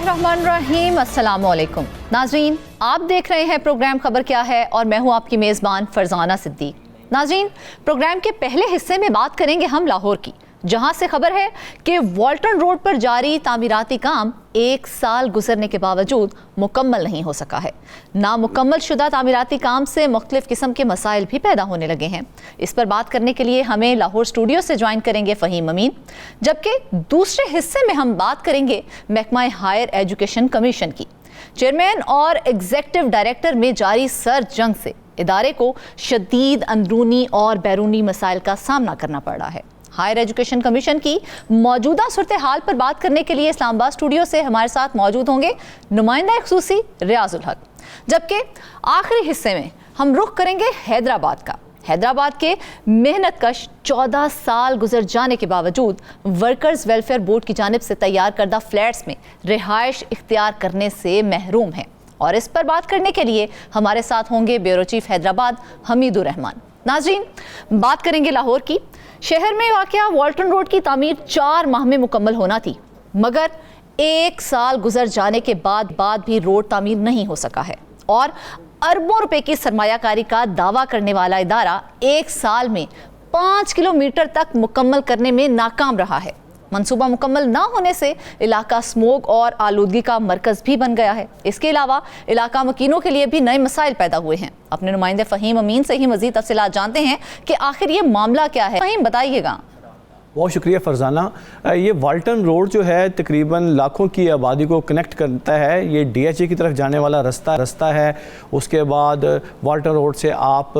बिस्मिल्लाहिर्रहमानिर्रहीम, अस्सलामुअलैकुम नाज़रीन, आप देख रहे हैं प्रोग्राम खबर क्या है और मैं हूं आपकी मेज़बान फरजाना सिद्दीक। नाज़रीन, प्रोग्राम के पहले हिस्से में बात करेंगे हम लाहौर की, जहां से खबर है कि वॉल्टन रोड पर जारी तामीराती काम 1 साल गुजरने के बावजूद मुकम्मल नहीं हो सका है। नामुकम्मल शुदा तामीराती काम से मुख्तलिफ किस्म के मसाइल भी पैदा होने लगे हैं। इस पर बात करने के लिए हमें लाहौर स्टूडियो से ज्वाइन करेंगे फ़हीम अमीन, जबकि दूसरे हिस्से में हम बात करेंगे महकमा हायर एजुकेशन कमीशन की। चेयरमैन और एग्जीक्यूटिव डायरेक्टर में जारी सर्द जंग से इदारे को शदीद अंदरूनी और बैरूनी मसाइल का सामना करना पड़ रहा है। हायर एजुकेशन कमीशन की मौजूदा सूरत हाल पर बात करने के लिए इस्लामाबाद स्टूडियो से हमारे साथ मौजूद होंगे नुमाइंदा खुसूसी रियाजुल हक, जबकि आखिरी हिस्से में हम रुख करेंगे हैदराबाद का। हैदराबाद के मेहनत कश 14 साल गुजर जाने के बावजूद वर्कर्स वेलफेयर बोर्ड की जानिब से तैयार करदा फ्लैट्स में रिहाइश इख्तियार करने से महरूम है। और इस पर बात करने के लिए हमारे साथ होंगे ब्यूरो चीफ हैदराबाद हमीदुर रहमान। नाज़रीन, बात करेंगे लाहौर की। शहर में वाक़या वॉल्टन रोड की तामीर 4 माह में मुकम्मल होना थी, मगर 1 साल गुजर जाने के बाद भी रोड तामीर नहीं हो सका है और अरबों रुपए की सरमायाकारी का दावा करने वाला इदारा 1 साल में 5 किलोमीटर तक मुकम्मल करने में नाकाम रहा है। मंसूबा मुकम्मल ना होने से इलाका स्मोक और आलूदगी का मरकज भी बन गया है। इसके अलावा इलाका मकीनों के लिए भी नए मसाइल पैदा हुए हैं। अपने नुमाइंदे फ़हीम अमीन से ही मज़ीद तफसीलात जानते हैं कि आखिर ये मामला क्या है। फ़हीम, बताइएगा। बहुत शुक्रिया फरजाना। ये वाल्टन रोड जो है तकरीबन लाखों की आबादी को कनेक्ट करता है। ये DHA की तरफ जाने वाला रास्ता है। उसके बाद वाल्टन रोड से आप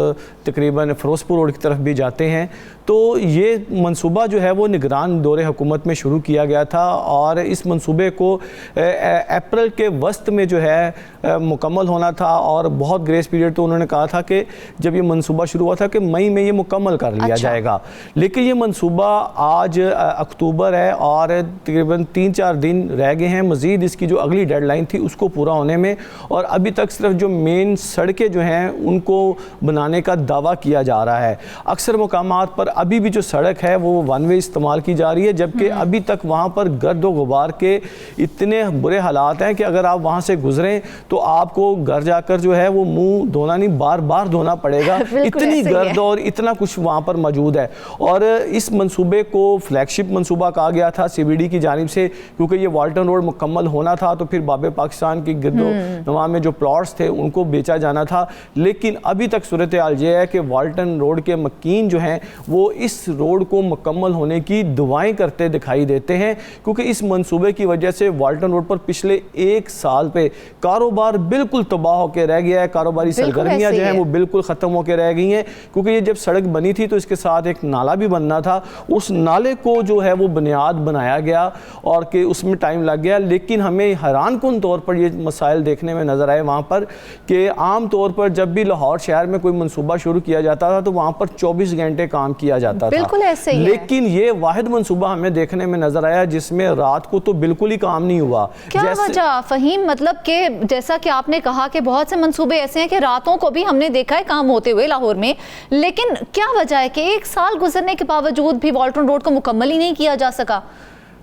तकरीबन फ़िरोज़पुर रोड की तरफ भी जाते हैं। तो ये मंसूबा जो है वो निगरान दौरे हुकूमत में शुरू किया गया था और इस मंसूबे को अप्रैल के वस्त में जो है मुकम्मल होना था और बहुत ग्रेस पीरियड तो उन्होंने कहा था कि जब ये मंसूबा शुरू हुआ था कि मई में ये मुकम्मल कर लिया जाएगा। लेकिन ये मंसूबा आज अक्टूबर है और तकरीबन 3-4 दिन रह गए हैं मज़ीद इसकी जो अगली डेडलाइन थी उसको पूरा होने में, और अभी तक सिर्फ जो मेन सड़कें जो हैं उनको बनाने का दावा किया जा रहा है। अक्सर मकामात पर अभी भी जो सड़क है वो वन वे इस्तेमाल की जा रही है, जबकि अभी तक वहाँ पर गर्द व गुबार के इतने बुरे हालात हैं कि अगर आप वहाँ से गुजरें तो आपको घर जाकर जो है वो मुंह धोना नहीं बार बार धोना पड़ेगा। इतनी गर्द और इतना कुछ वहाँ पर मौजूद है। और इस मंसूबे को फ्लैगशिप मंसूबा कहा गया था CBD की जानिब से, क्योंकि ये वाल्टन रोड मुकम्मल होना था तो फिर बाबे पाकिस्तान की गिरदो नवा में जो प्लॉट्स थे उनको बेचा जाना था। लेकिन अभी तक सूरत हाल ये है कि वाल्टन रोड के मकीन जो हैं वो इस रोड को मुकम्मल होने की दुआएं करते दिखाई देते हैं, क्योंकि इस मंसूबे की वजह से वाल्टन रोड पर पिछले 1 साल पे कारोबार बिल्कुल तबाह होकर रह गया है। कारोबारी सरगर्मियां जो हैं वो बिल्कुल ख़त्म होकर रह गई हैं, क्योंकि ये जब सड़क बनी थी तो इसके साथ एक नाला भी बनना था। उस नाले को जो है वो बुनियाद बनाया गया और कि उसमें टाइम लग गया। लेकिन हमें हैरान कुन तौर पर ये मसाइल देखने में नज़र आए वहाँ पर कि आम तौर पर जब भी लाहौर शहर में कोई मंसूबा शुरू किया जाता था तो वहाँ पर 24 घंटे काम किया जाता बिल्कुल था। ऐसे ही लेकिन ये वाहिद मंसूबा हमें देखने में नजर आया जिसमें रात को तो बिल्कुल ही काम नहीं हुआ। क्या वजह फ़हीम? मतलब कि जैसा कि आपने कहा कि बहुत से मंसूबे ऐसे हैं कि रातों को भी हमने देखा है काम होते हुए लाहौर में, लेकिन क्या वजह है कि 1 साल गुजरने के बावजूद भी वाल्टन रोड को मुकम्मल ही नहीं किया जा सका?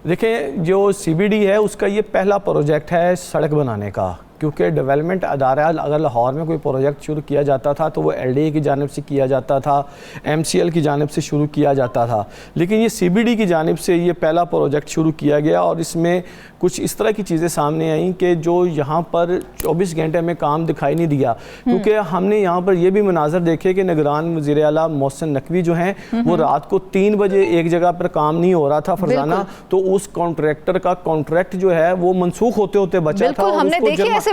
देखें, जो CBD है उसका ये पहला प्रोजेक्ट है सड़क बनाने का, क्योंकि डेवलपमेंट अदारा अगर लाहौर में कोई प्रोजेक्ट शुरू किया जाता था तो वो LDA की जानिब से किया जाता था, MCL की जानिब से शुरू किया जाता था। लेकिन ये CBD की जानिब से ये पहला प्रोजेक्ट शुरू किया गया और इसमें कुछ इस तरह की चीज़ें सामने आईं कि जो यहाँ पर 24 घंटे में काम दिखाई नहीं दिया। क्योंकि हमने यहाँ पर ये भी मनाजर देखे कि निगरान वज़ीर आला मोहसिन नकवी जो हैं वो रात को 3 बजे एक जगह पर काम नहीं हो रहा था फरजाना, तो उस कॉन्ट्रैक्टर का कॉन्ट्रैक्ट जो है वो मनसूख होते होते बचा था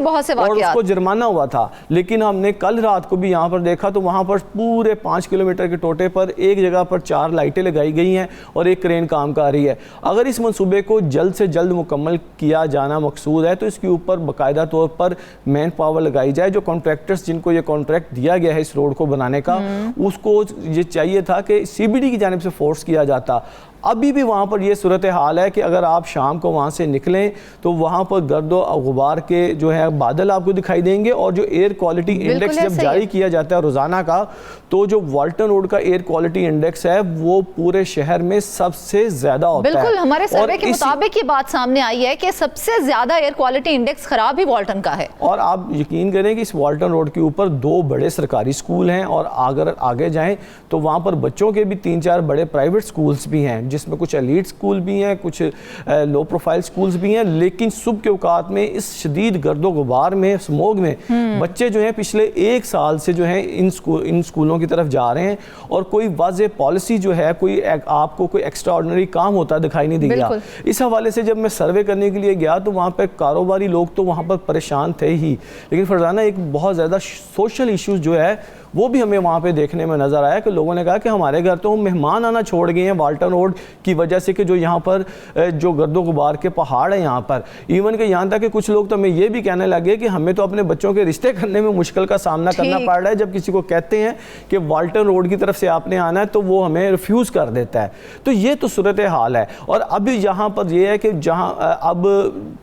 और उसको जुर्माना हुआ था। लेकिन हमने कल रात को भी यहाँ पर देखा तो वहाँ पर पूरे 5 किलोमीटर के टोटे पर एक जगह पर 4 लाइटें लगाई गई हैं और एक क्रेन काम कर रही है। अगर इस मंसूबे को जल्द से जल्द मुकम्मल किया जाना मकसूद है तो इसके ऊपर बाकायदा तौर पर मैन पावर लगाई जाए। जो कॉन्ट्रैक्टर्स जिनको ये कॉन्ट्रैक्ट दिया गया है इस रोड को बनाने का, उसको ये चाहिए था कि CBD की जानिब से फोर्स किया जाता। अभी भी वहाँ पर ये सूरत हाल है कि अगर आप शाम को वहाँ से निकलें तो वहाँ पर गर्द और गुबार के जो है बादल आपको दिखाई देंगे, और जो एयर क्वालिटी इंडेक्स जब जारी किया जाता है रोज़ाना का, तो जो वाल्टन रोड का एयर क्वालिटी इंडेक्स है वो पूरे शहर में सबसे ज़्यादा होता है। बिल्कुल, हमारे सर्वे के मुताबिक ये बात सामने आई है कि सबसे ज़्यादा एयर क्वालिटी इंडेक्स खराब ही वाल्टन का है। और आप यकीन करें कि इस वाल्टन रोड के ऊपर 2 बड़े सरकारी स्कूल हैं, और अगर आगे जाएं तो वहाँ पर बच्चों के भी 3-4 बड़े प्राइवेट स्कूल्स भी हैं, जिसमें कुछ एलीट स्कूल भी हैं, कुछ लो प्रोफाइल स्कूल्स भी हैं। लेकिन सुबह के औकात में इस शदीद गर्दो गुबार में, स्मोग में बच्चे जो हैं पिछले 1 साल से जो हैं इन स्कूलों की तरफ जा रहे हैं, और कोई वाज़ेह पॉलिसी जो है, कोई आपको कोई एक्स्ट्रा ऑर्डिनरी काम होता दिखाई नहीं दिया। इस हवाले से जब मैं सर्वे करने के लिए गया तो वहाँ पर कारोबारी लोग तो वहाँ पर परेशान थे ही, लेकिन फरजाना एक बहुत ज़्यादा सोशल इश्यूज़ जो है वो भी हमें वहाँ पे देखने में नज़र आया कि लोगों ने कहा कि हमारे घर तो मेहमान आना छोड़ गए हैं वाल्टन रोड की वजह से, कि जो यहाँ पर जो गर्दो गुबार के पहाड़ हैं यहाँ पर, इवन कि यहाँ तक कि कुछ लोग तो हमें ये भी कहने लगे कि हमें तो अपने बच्चों के रिश्ते करने में मुश्किल का सामना करना पड़ रहा है। जब किसी को कहते हैं कि वाल्टन रोड की तरफ से आपने आना है तो वो हमें रिफ्यूज़ कर देता है। तो ये तो सूरत हाल है। और अब यहाँ पर ये है कि जहाँ अब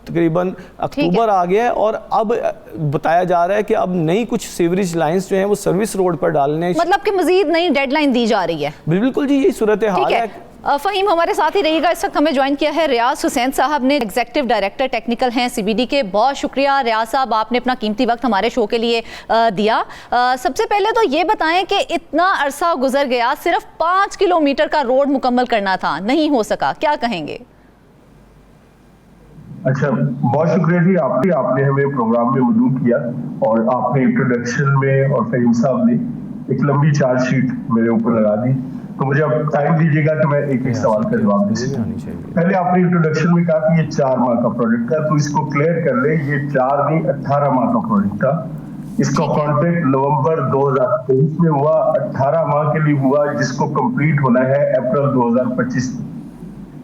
तकरीबन अक्टूबर आ गया है, और अब बताया जा रहा है कि अब नई कुछ सीवरेज लाइन्स जो हैं वो सर्विस रोड पर डालने, मतलब कि मजीद नई डेडलाइन दी जा रही है। बिल्कुल जी, यही सूरत हाल है। फ़हीम हमारे साथ ही रहिएगा। इस वक्त हमें ज्वाइन किया है रियाज हुसैन साहब ने, एग्जीक्यूटिव डायरेक्टर टेक्निकल हैं CBD के। बहुत शुक्रिया रियाज साहब, आपने अपना कीमती वक्त हमारे शो के लिए दिया। सबसे पहले तो ये बताएं कि इतना अरसा गुजर गया, सिर्फ 5 किलोमीटर का रोड मुकम्मल करना था, नहीं हो सका, क्या कहेंगे? अच्छा, बहुत शुक्रिया जी आपने हमें प्रोग्राम में मौजूद किया, और आपने इंट्रोडक्शन में और फहीम साहब ने एक लंबी चार्जशीट मेरे ऊपर लगा दी, तो मुझे अब टाइम दीजिएगा कि मैं एक सवाल का जवाब दे सकूं। पहले आपने इंट्रोडक्शन में कहा कि ये 4 माह का प्रोजेक्ट था, तो इसको क्लियर कर ले, ये 4 नहीं 18 माह का प्रोजेक्ट था। इसका कॉन्ट्रैक्ट नवंबर 2023 में हुआ, 18 माह के लिए हुआ, जिसको कंप्लीट होना है अप्रैल 2025 में।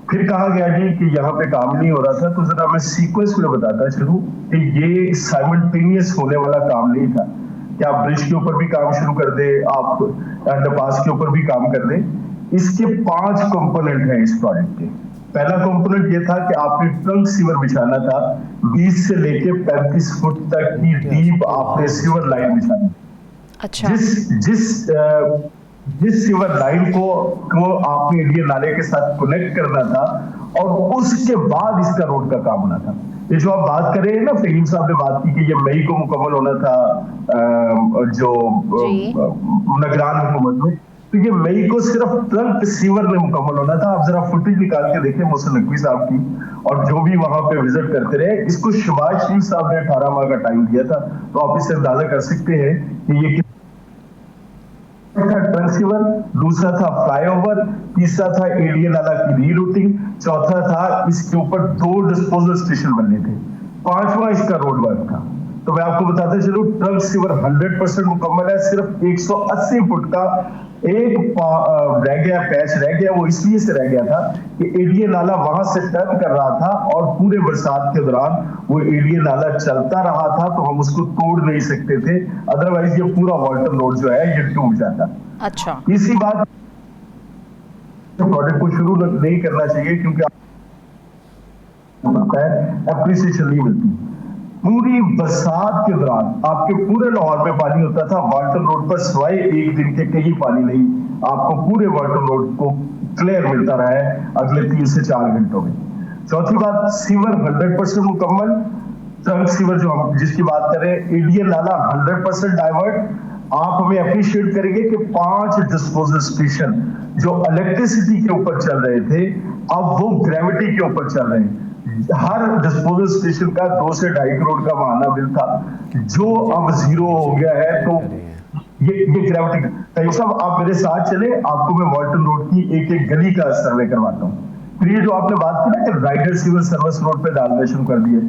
फिर कहा गया जी कि यहाँ पे काम नहीं हो रहा था, तो जरा मैं सीक्वेंस में बताता चलूं कि ये साइमल्टेनियस होने वाला काम नहीं था कि आप ब्रिज के ऊपर भी काम शुरू कर दे, आप अंडरपास के ऊपर भी काम कर दे। इसके 5 कंपोनेंट हैं इस प्रोजेक्ट के। पहला कंपोनेंट ये था कि आपने ट्रंक सीवर बिछाना था, 20 से लेके 35 फुट तक की डीप आपने सीवर लाइन बिछानी। अच्छा। जिस सीवर लाइन को आपने इंडियन नाले के साथ कनेक्ट करना था, और उसके बाद इसका रोड का काम होना था। ये जो आप बात कर रहे हैं ना, फहीम साहब ने बात की कि ये मई को मुकम्मल होना था, जो निगरान हुकूमत में, तो ये मई को सिर्फ ट्रंक सीवर में मुकम्मल होना था। आप जरा फुटेज निकाल के देखें मोहसिन नकवी साहब की, और जो भी वहां पे विजिट करते रहे, इसको शहबाज शरीफ साहब ने 18 माह का टाइम दिया था। तो आप इससे अंदाजा कर सकते हैं कि ये ट्रंक सीवर, दूसरा था फ्लाईओवर, तीसरा था एरिया नाला की रीरूटिंग, चौथा था इसके ऊपर 2 डिस्पोजल स्टेशन बनने थे, 5वां इसका रोड वर्क था। तो मैं आपको बताते चलूं, ट्रंक सीवर 100% मुकम्मल है। सिर्फ 180 फुट का एक रह गया, पैच रह गया। वो इसलिए से रह गया था कि एरिया नाला वहां से टर्न कर रहा था, और पूरे बरसात के दौरान वो एरिया नाला चलता रहा था, तो हम उसको तोड़ नहीं सकते थे, अदरवाइज ये पूरा वाल्टन रोड जो है ये टूट जाता। अच्छा, इसी बात प्रोजेक्ट को शुरू नहीं करना चाहिए, क्योंकि एप्रिसिएशन नहीं मिलती। पूरी बरसात के दौरान आपके पूरे लाहौर में पानी होता था, वाल्टन रोड पर सिवाय एक दिन के कहीं पानी नहीं, आपको पूरे वाल्टन रोड को क्लियर मिलता रहा है अगले 3 से 4 घंटों में। चौथी बात, सीवर 100% मुकम्मल, ट्रंक सीवर जो हम जिसकी बात करें, एडियल नाला 100% डाइवर्ट। आप हमें अप्रिशिएट करेंगे कि 5 डिस्पोजल स्टेशन जो इलेक्ट्रिसिटी के ऊपर चल रहे थे, अब वो ग्रेविटी के ऊपर चल रहे हैं। हर डिस्पोजल स्टेशन का 2 से 2.5 करोड़ का माहाना बिल था, जो अब 0 हो गया है। तो ये ग्रेविटी का सब आप मेरे साथ चले, आपको मैं वाल्टन रोड की एक गली का सर्वे करवाता हूँ। फिर ये जो आपने बात की ना कि राइडर सिविल सर्विस रोड पे डालना शुरू कर दिए,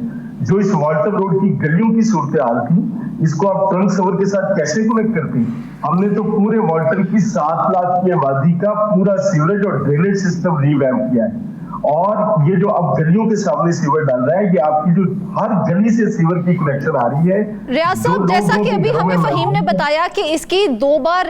जो इस वाल्टन रोड की गलियों की सूरत हाल थी, इसको आप ट्रंक सीवर के साथ कैसे कनेक्ट करती? हमने तो पूरे वाल्टन की 7 लाख की आबादी का पूरा सीवरेज और ड्रेनेज सिस्टम रीवैम्प किया है। और ये जो अब गलियों के सामने सीवर डाल रहा है, ये आपकी जो हर गली से सीवर की कनेक्शन आ रही है। रियाज साहब, जैसा कि अभी हमें फहीम ने बताया कि इसकी 2 बार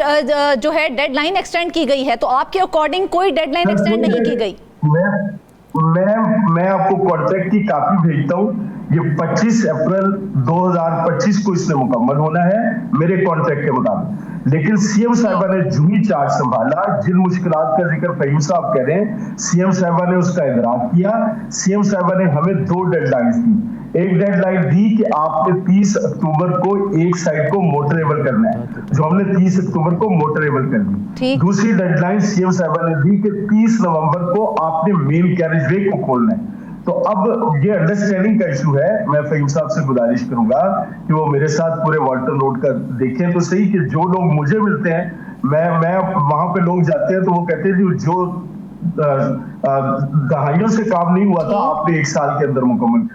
जो है डेडलाइन एक्सटेंड की गई है, तो आपके अकॉर्डिंग कोई डेडलाइन एक्सटेंड नहीं की गई? मैं आपको कॉन्ट्रैक्ट की कॉपी भेजता हूँ। ये 25 अप्रैल 2025 को इसने मुकम्मल होना है मेरे कॉन्ट्रैक्ट के मुताबिक। लेकिन सीएम साहिबा ने जो ही चार्ज संभाला, जिन मुश्किलात का जिक्र फहीम साहब कह रहे हैं, सीएम साहिबा ने उसका इदराक किया। सीएम साहिबा ने हमें 2 डेडलाइंस दी। एक डेडलाइन दी कि आपने 30 अक्टूबर को एक साइड को मोटरेबल करना है, जो हमने 30 अक्टूबर को मोटरेबल कर दी। दूसरी डेडलाइन सीएम साहिबा ने दी कि 30 नवंबर को आपने मेन कैरेज वे को खोलना है। तो अब ये अंडरस्टैंडिंग का इशू है। मैं फहीम साहब से गुजारिश करूंगा कि वो मेरे साथ पूरे वाल्टन रोड का देखें तो सही, कि जो लोग मुझे मिलते हैं, मैं वहां पे लोग जाते हैं तो वो कहते हैं जो दहाइयों से काम नहीं हुआ था आपने 1 साल के अंदर मुकम्मल।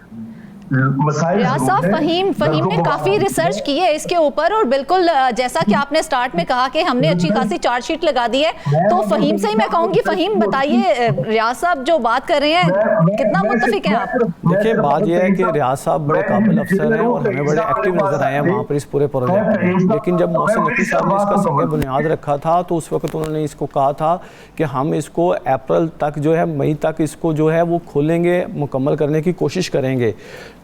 रियाज साहब, फहीम ने काफी रिसर्च की है इसके ऊपर, और बिल्कुल जैसा कि आपने स्टार्ट में कहा कि हमने अच्छी खासी चार्जशीट लगा दी है, तो फहीम से ही मैं कहूंगी, फहीम बताइए रियाज साहब जो बात कर रहे हैं कितना मुत्तफिक हैं आप? देखिए, बात यह है कि रियाज साहब बड़े काबिल अफसर हैं और हमें बड़े एक्टिव नजर आए हैं वहाँ पर इस पूरे प्रोजेक्ट में। लेकिन जब मोहसिन नकवी साहब ने इसका संग बुनियाद रखा था तो उस वक्त उन्होंने इसको कहा था कि हम इसको अप्रैल तक जो है, मई तक इसको जो है वो खोलेंगे, मुकम्मल करने की कोशिश करेंगे।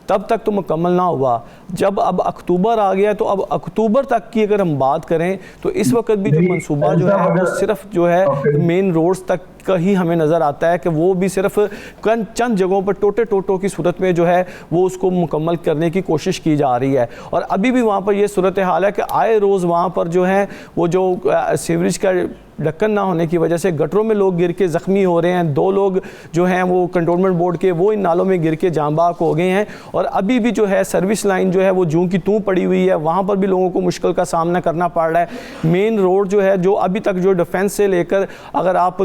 तब तक तो मुकम्मल ना हुआ। जब अब अक्टूबर आ गया तो अब अक्टूबर तक की अगर हम बात करें तो इस वक्त भी जो मंसूबा जो है वो सिर्फ जो है मेन रोड्स तक का ही हमें नज़र आता है कि वो भी सिर्फ चंद जगहों पर टोटे टोटों की सूरत में जो है वो उसको मुकम्मल करने की कोशिश की जा रही है। और अभी भी वहाँ पर ये सूरत हाल है कि आए रोज़ वहाँ पर जो है वो जो सीवरेज का ढक्कन ना होने की वजह से गटरों में लोग गिर के ज़ख्मी हो रहे हैं। 2 लोग जो हैं वो कंटोनमेंट बोर्ड के वो इन नालों में गिर के जाँ बाक हो गए हैं। और अभी भी जो है सर्विस लाइन जो है वो जूं की तूं पड़ी हुई है, वहाँ पर भी लोगों को मुश्किल का सामना करना पड़ रहा है। मेन रोड जो है, जो अभी तक जो डिफेंस से लेकर अगर आप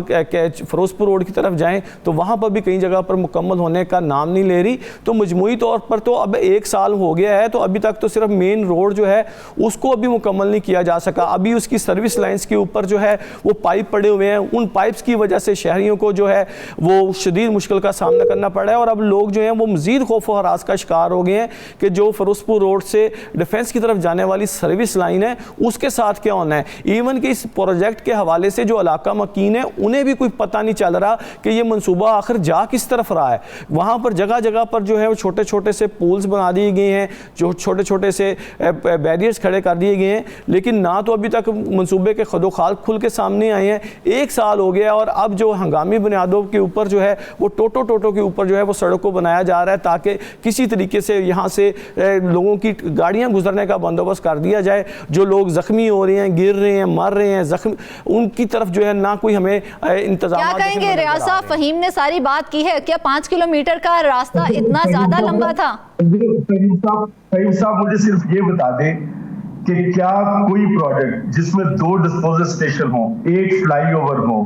फिरोजपुर रोड की तरफ जाएँ तो वहाँ पर भी कई जगह पर मुकम्मल होने का नाम नहीं ले रही। तो मजमूई तौर पर तो अब 1 साल हो गया है, तो अभी तक तो सिर्फ मेन रोड जो है उसको अभी मुकम्मल नहीं किया जा सका। अभी उसकी सर्विस लाइन्स के ऊपर जो है वो पाइप पड़े हुए हैं। उन पाइप्स की वजह से शहरियों को जो है वो शदीद मुश्किल का सामना करना पड़ रहा है। और अब लोग जो हैं वो मजीद खौफ व हरास का शिकार हो गए हैं कि जो फिरोजपुर रोड से डिफेंस की तरफ जाने वाली सर्विस लाइन है उसके साथ क्या होना है। इवन कि इस प्रोजेक्ट के हवाले से जो इलाका मकीन है उन्हें भी कोई पता नहीं चल रहा कि ये मनसूबा आखिर जा किस तरफ रहा है। वहाँ पर जगह जगह पर जो है वो छोटे छोटे से पुल्स बना दिए गए हैं, जो छोटे छोटे से बैरियर्स खड़े कर दिए गए हैं, लेकिन ना तो अभी तक मनसूबे के खदोखाल खुल के सामने आए हैं। 1 साल हो गया और अब जो हंगामी बुनियादों के ऊपर जो है वो टोटो के ऊपर जो है वो सड़क को बनाया जा रहा है ताकि किसी तरीके से यहाँ से लोगों की गाड़ियाँ गुजरने का बंदोबस्त कर दिया जाए। जो लोग ज़ख्मी हो रहे हैं, गिर रहे हैं, मर रहे हैं, जख्म, उनकी तरफ जो है ना कोई हमें इंतजाम। क्या कहेंगे रियाज साहब, फहीम ने सारी बात की है, क्या 5 किलोमीटर का रास्ता इतना ज्यादा लंबा था? फहीम साहब मुझे सिर्फ ये बता दें कि क्या कोई प्रोजेक्ट जिसमें 2 डिस्पोजल स्टेशन हो, 1 फ्लाईओवर हो,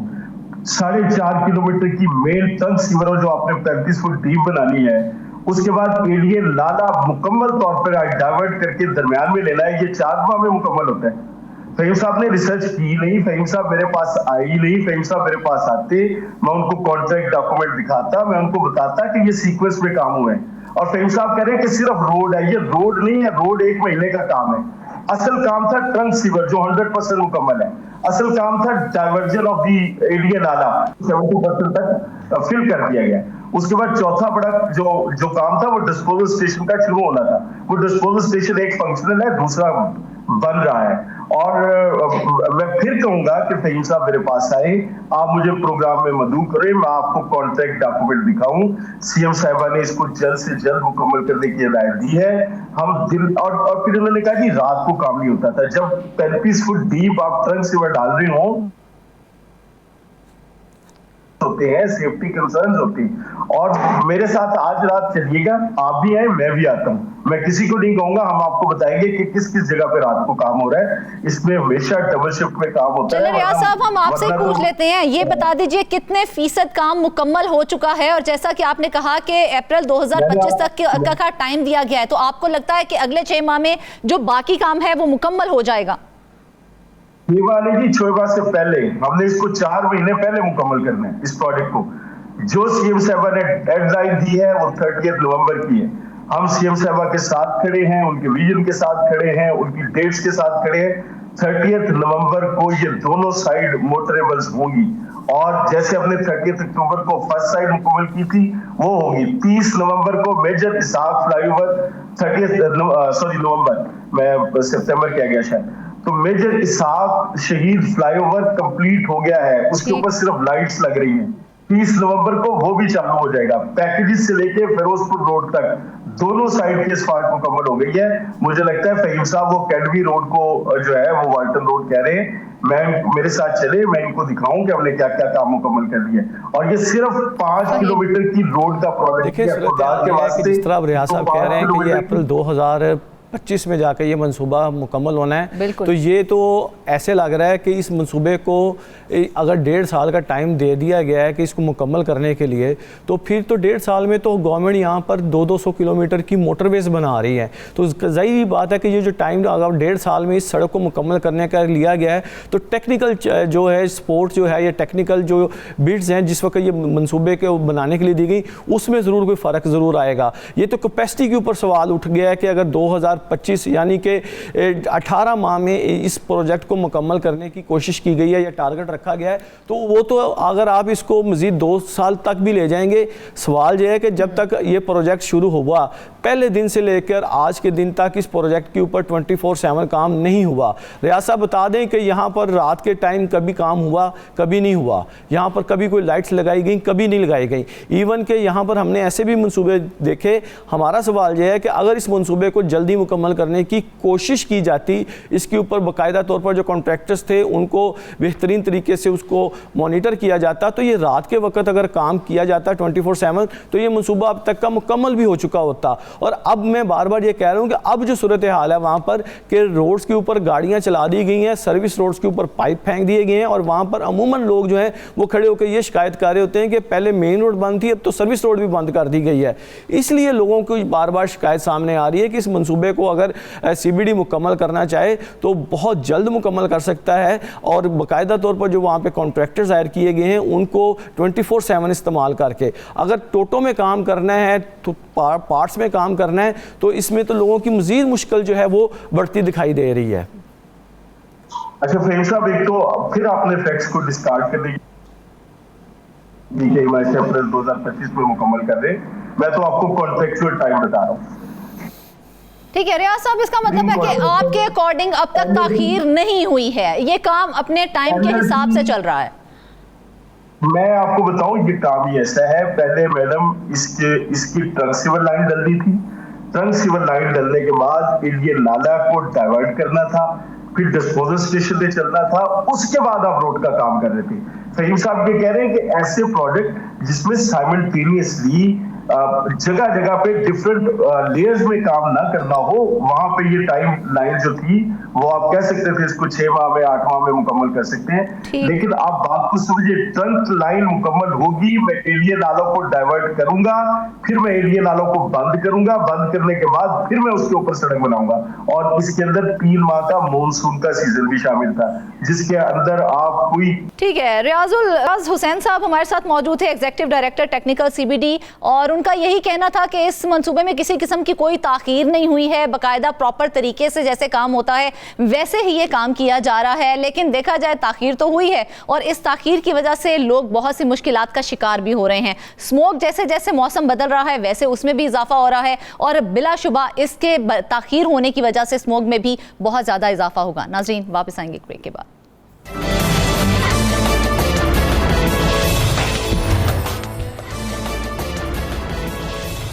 4.5 किलोमीटर की मेन टंक सीवर हो जो आपने 35 फुट डीप बनानी है, उसके बाद एलिये नाला मुकम्मल तौर पर डाइवर्ट करके दरमियान में लेना है, ये 4 माह में मुकम्मल होता है। फहीम साहब ने रिसर्च की नहीं, फहीम साहब मेरे पास आई नहीं, फहीम साहब मेरे पास आते, मैं उनको कॉन्ट्रैक्ट डॉक्यूमेंट दिखाता, मैं उनको बताता कि ये सीक्वेंस में काम हुए हैं। और फहीम साहब कह रहे हैं कि सिर्फ रोड है, ये रोड नहीं है, रोड 1 महीने का काम है। असल काम था ट्रंक सीवर जो 100% मुकम्मल है। असल काम था डाइवर्जन ऑफ दी एलिया नाला 70% तक फिल कर दिया गया। उसके बाद चौथा बड़ा जो काम था वो डिस्पोजल स्टेशन का शुरू होना था। वो डिस्पोजल स्टेशन एक फंक्शनल है, दूसरा बन रहा है। और मैं फिर कहूंगा कि फहीम साहब मेरे पास आए, आप मुझे प्रोग्राम में मदऊ करें, मैं आपको कॉन्ट्रैक्ट डॉक्यूमेंट दिखाऊं। सीएम साहिबा ने इसको जल्द से जल्द मुकम्मल करने की हिदायत दी है। हम दिल और फिर उन्होंने कहा कि रात को काम नहीं होता था। जब 35 फुट डीप आप ट्रंक सीवर डाल रहे हो होते हैं, सेफ्टी कंसर्न्स होती हैं। और मेरे साथ आज रात चलिएगा, आप भी आए, मैं भी आता हूँ। मैं किसी को नहीं कहूंगा, हम आपको बताएंगे कि किस किस जगह पे रात को काम हो रहा है। इसमें हमेशा डबल शिफ्ट में काम होता है। चलिए रियाज साहब, हम आपसे पूछ लेते हैं, ये बता दीजिए कितने फीसद काम मुकम्मल हो चुका है? और जैसा कि आपने कहा कि अप्रैल 2025 तक का टाइम दिया गया है, तो आपको लगता है कि अगले 6 माह में जो बाकी काम है वो मुकम्मल हो जाएगा? ये वाले जी 6 माह से पहले हमने इसको 4 महीने पहले मुकम्मल करना है। इस प्रोजेक्ट को जो सीएम साहबा ने डेडलाइन दी है वो 30 नवंबर की है। हम सीएम साहबा के साथ खड़े हैं, उनके विजन के साथ खड़े हैं, उनकी डेट्स के साथ खड़े हैं। 30 नवंबर को ये दोनों साइड मोटरेबल्स होंगी और जैसे हमने 30 अक्टूबर को फर्स्ट साइड मुकम्मल की थी वो होगी। 30 नवंबर को मेजर इसहाक फ्लाईओवर, 30 नवंबर, मैं सितंबर कह गया शायद, तो मेजर इसहाक शहीद फ्लाईओवर कंप्लीट हो गया है, उसके ऊपर सिर्फ लाइट्स लग रही हैं। 30 नवंबर को वो भी चालू हो जाएगा। पैकेजेस से लेके फिरोजपुर रोड तक दोनों साइड की स्पार्क मुकम्मल हो गई है। मुझे लगता है फहीम साहब वो कैडवी रोड को जो है वो वाल्टन रोड कह रहे हैं, मेरे साथ चले, मैं इनको दिखाऊं कि हमने क्या क्या काम मुकम्मल कर लिया है। और ये सिर्फ 5 किलोमीटर की रोड का प्रोजेक्ट है। जिस तरह अब रियाज साहब कह रहे हैं कि ये अप्रैल 2025 में जाकर ये मंसूबा मुकम्मल होना है, तो ये तो ऐसे लग रहा है कि इस मंसूबे को अगर 1.5 साल का टाइम दे दिया गया है कि इसको मुकम्मल करने के लिए, तो फिर तो 1.5 साल में तो गवर्नमेंट यहाँ पर 200-200 किलोमीटर की मोटरवेज बना रही है। तो ज़ाहिर बात है कि ये जो टाइम अगर 1.5 साल में इस सड़क को मुकम्मल करने का लिया गया है, तो टेक्निकल जो है सपोर्ट जो है, ये टेक्निकल जो बिड्स हैं जिस वक्त ये मंसूबे के बनाने के लिए दी गई, उसमें ज़रूर कोई फ़र्क ज़रूर आएगा। ये तो कैपेसिटी के ऊपर सवाल उठ गया है कि अगर 2025 यानी कि 18 माह में इस प्रोजेक्ट को मुकम्मल करने की कोशिश की गई है या टारगेट रखा गया है, तो वो तो अगर आप इसको मज़ीद 2 साल तक भी ले जाएंगे, सवाल यह है कि जब तक ये प्रोजेक्ट शुरू हुआ पहले दिन से लेकर आज के दिन तक इस प्रोजेक्ट के ऊपर 24/7 काम नहीं हुआ। रियाज साहब बता दें कि यहाँ पर रात के टाइम कभी काम हुआ, कभी नहीं हुआ। यहाँ पर कभी कोई लाइट्स लगाई गई, कभी नहीं लगाई गई। इवन के यहाँ पर हमने ऐसे भी मंसूबे देखे। हमारा सवाल यह है कि अगर इस मंसूबे को जल्दी मुकम्मल करने की कोशिश की जाती, इसके ऊपर बाकायदा तौर पर जो कॉन्ट्रैक्टर्स थे उनको बेहतरीन तरीके से उसको मॉनिटर किया जाता, तो ये रात के वक्त अगर काम किया जाता 24/7, तो ये मंसूबा अब तक का मुकम्मल भी हो चुका होता। और अब मैं बार बार ये कह रहा हूँ कि अब जो सूरत हाल है वहाँ पर कि रोड्स के ऊपर गाड़ियाँ चला दी गई हैं, सर्विस रोड्स के ऊपर पाइप फेंक दिए गए हैं, और वहाँ पर अमूमन लोग जो हैं वो खड़े होकर ये शिकायत कर रहे होते हैं कि पहले मेन रोड बंद थी, अब तो सर्विस रोड भी बंद कर दी गई है। इसलिए लोगों को बार बार शिकायत सामने आ रही है कि इस मंसूबे को अगर CBD मुकम्मल करना चाहे तो बहुत जल्द मुकम्मल कर सकता है, और बाकायदा तौर पर जो वहाँ पे कॉन्ट्रैक्टर्स हायर किए गए हैं उनको 24/7 इस्तेमाल करके अगर टोटो में काम करना है, तो पार्ट्स में काम करना है, तो इसमें तो लोगों की मजीद मुश्किल जो है वो बढ़ती दिखाई दे रही है। अच्छा फहीम साहब, एक तो फिर आपने फैक्ट्स को डिस्कार्ड कर दी कि अप्रैल 2025 में मुकम्मल कर रहे, मैं तो आपको कॉन्ट्रेक्चुअल टाइम बता रहा हूँ। ठीक है रियाज साहब, इसका मतलब है कि आपके अकॉर्डिंग अब तक ताखीर नहीं हुई है, ये काम अपने टाइम के हिसाब से चल रहा है। मैं आपको बताऊं ये काम ही ऐसा है, पहले मैडम इसकी ट्रंक सीवर लाइन डलनी थी, ट्रंक सीवर लाइन डलने के बाद ये नाला को डाइवर्ट करना था, फिर डिस्पोजल स्टेशन पे चलना था, उसके बाद आप रोड का काम कर रहे थे। फहीम साहब ये कह रहे हैं कि ऐसे प्रोजेक्ट जिसमें साइमल्टेनियसली जगह जगह पे डिफरेंट लेयर्स में काम ना करना हो, वहां पे ये टाइम लाइन जो थी वो आप कह सकते थे इसको 6 माह में 8 माह में मुकम्मल कर सकते हैं। लेकिन आप बात को समझिए, ट्रंक लाइन मुकम्मल होगी, मैं एलिये नालों को डाइवर्ट करूंगा, फिर मैं एलिये नालों को बंद करूंगा, बंद करने के बाद फिर मैं उसके ऊपर सड़क बनाऊंगा। और इसके अंदर 3 माह का मॉनसून का सीजन भी शामिल था, जिसके अंदर आप कोई। ठीक है, रियाज हुसैन साहब हमारे साथ मौजूद थे, एग्जीक्यूटिव डायरेक्टर टेक्निकल CBD, और उनका यही कहना था कि इस मंसूबे में किसी किस्म की कोई ताखीर नहीं हुई है, बाकायदा प्रॉपर तरीके से जैसे काम होता है वैसे ही ये काम किया जा रहा है। लेकिन देखा जाए ताखीर तो हुई है, और इस ताखीर की वजह से लोग बहुत सी मुश्किलात का शिकार भी हो रहे हैं। स्मोक जैसे जैसे मौसम बदल रहा है वैसे उसमें भी इजाफा हो रहा है, और बिलाशुबा इसके ताखीर होने की वजह से स्मोक में भी बहुत ज़्यादा इजाफा होगा। नाज़रीन वापस आएंगे ब्रेक के बाद।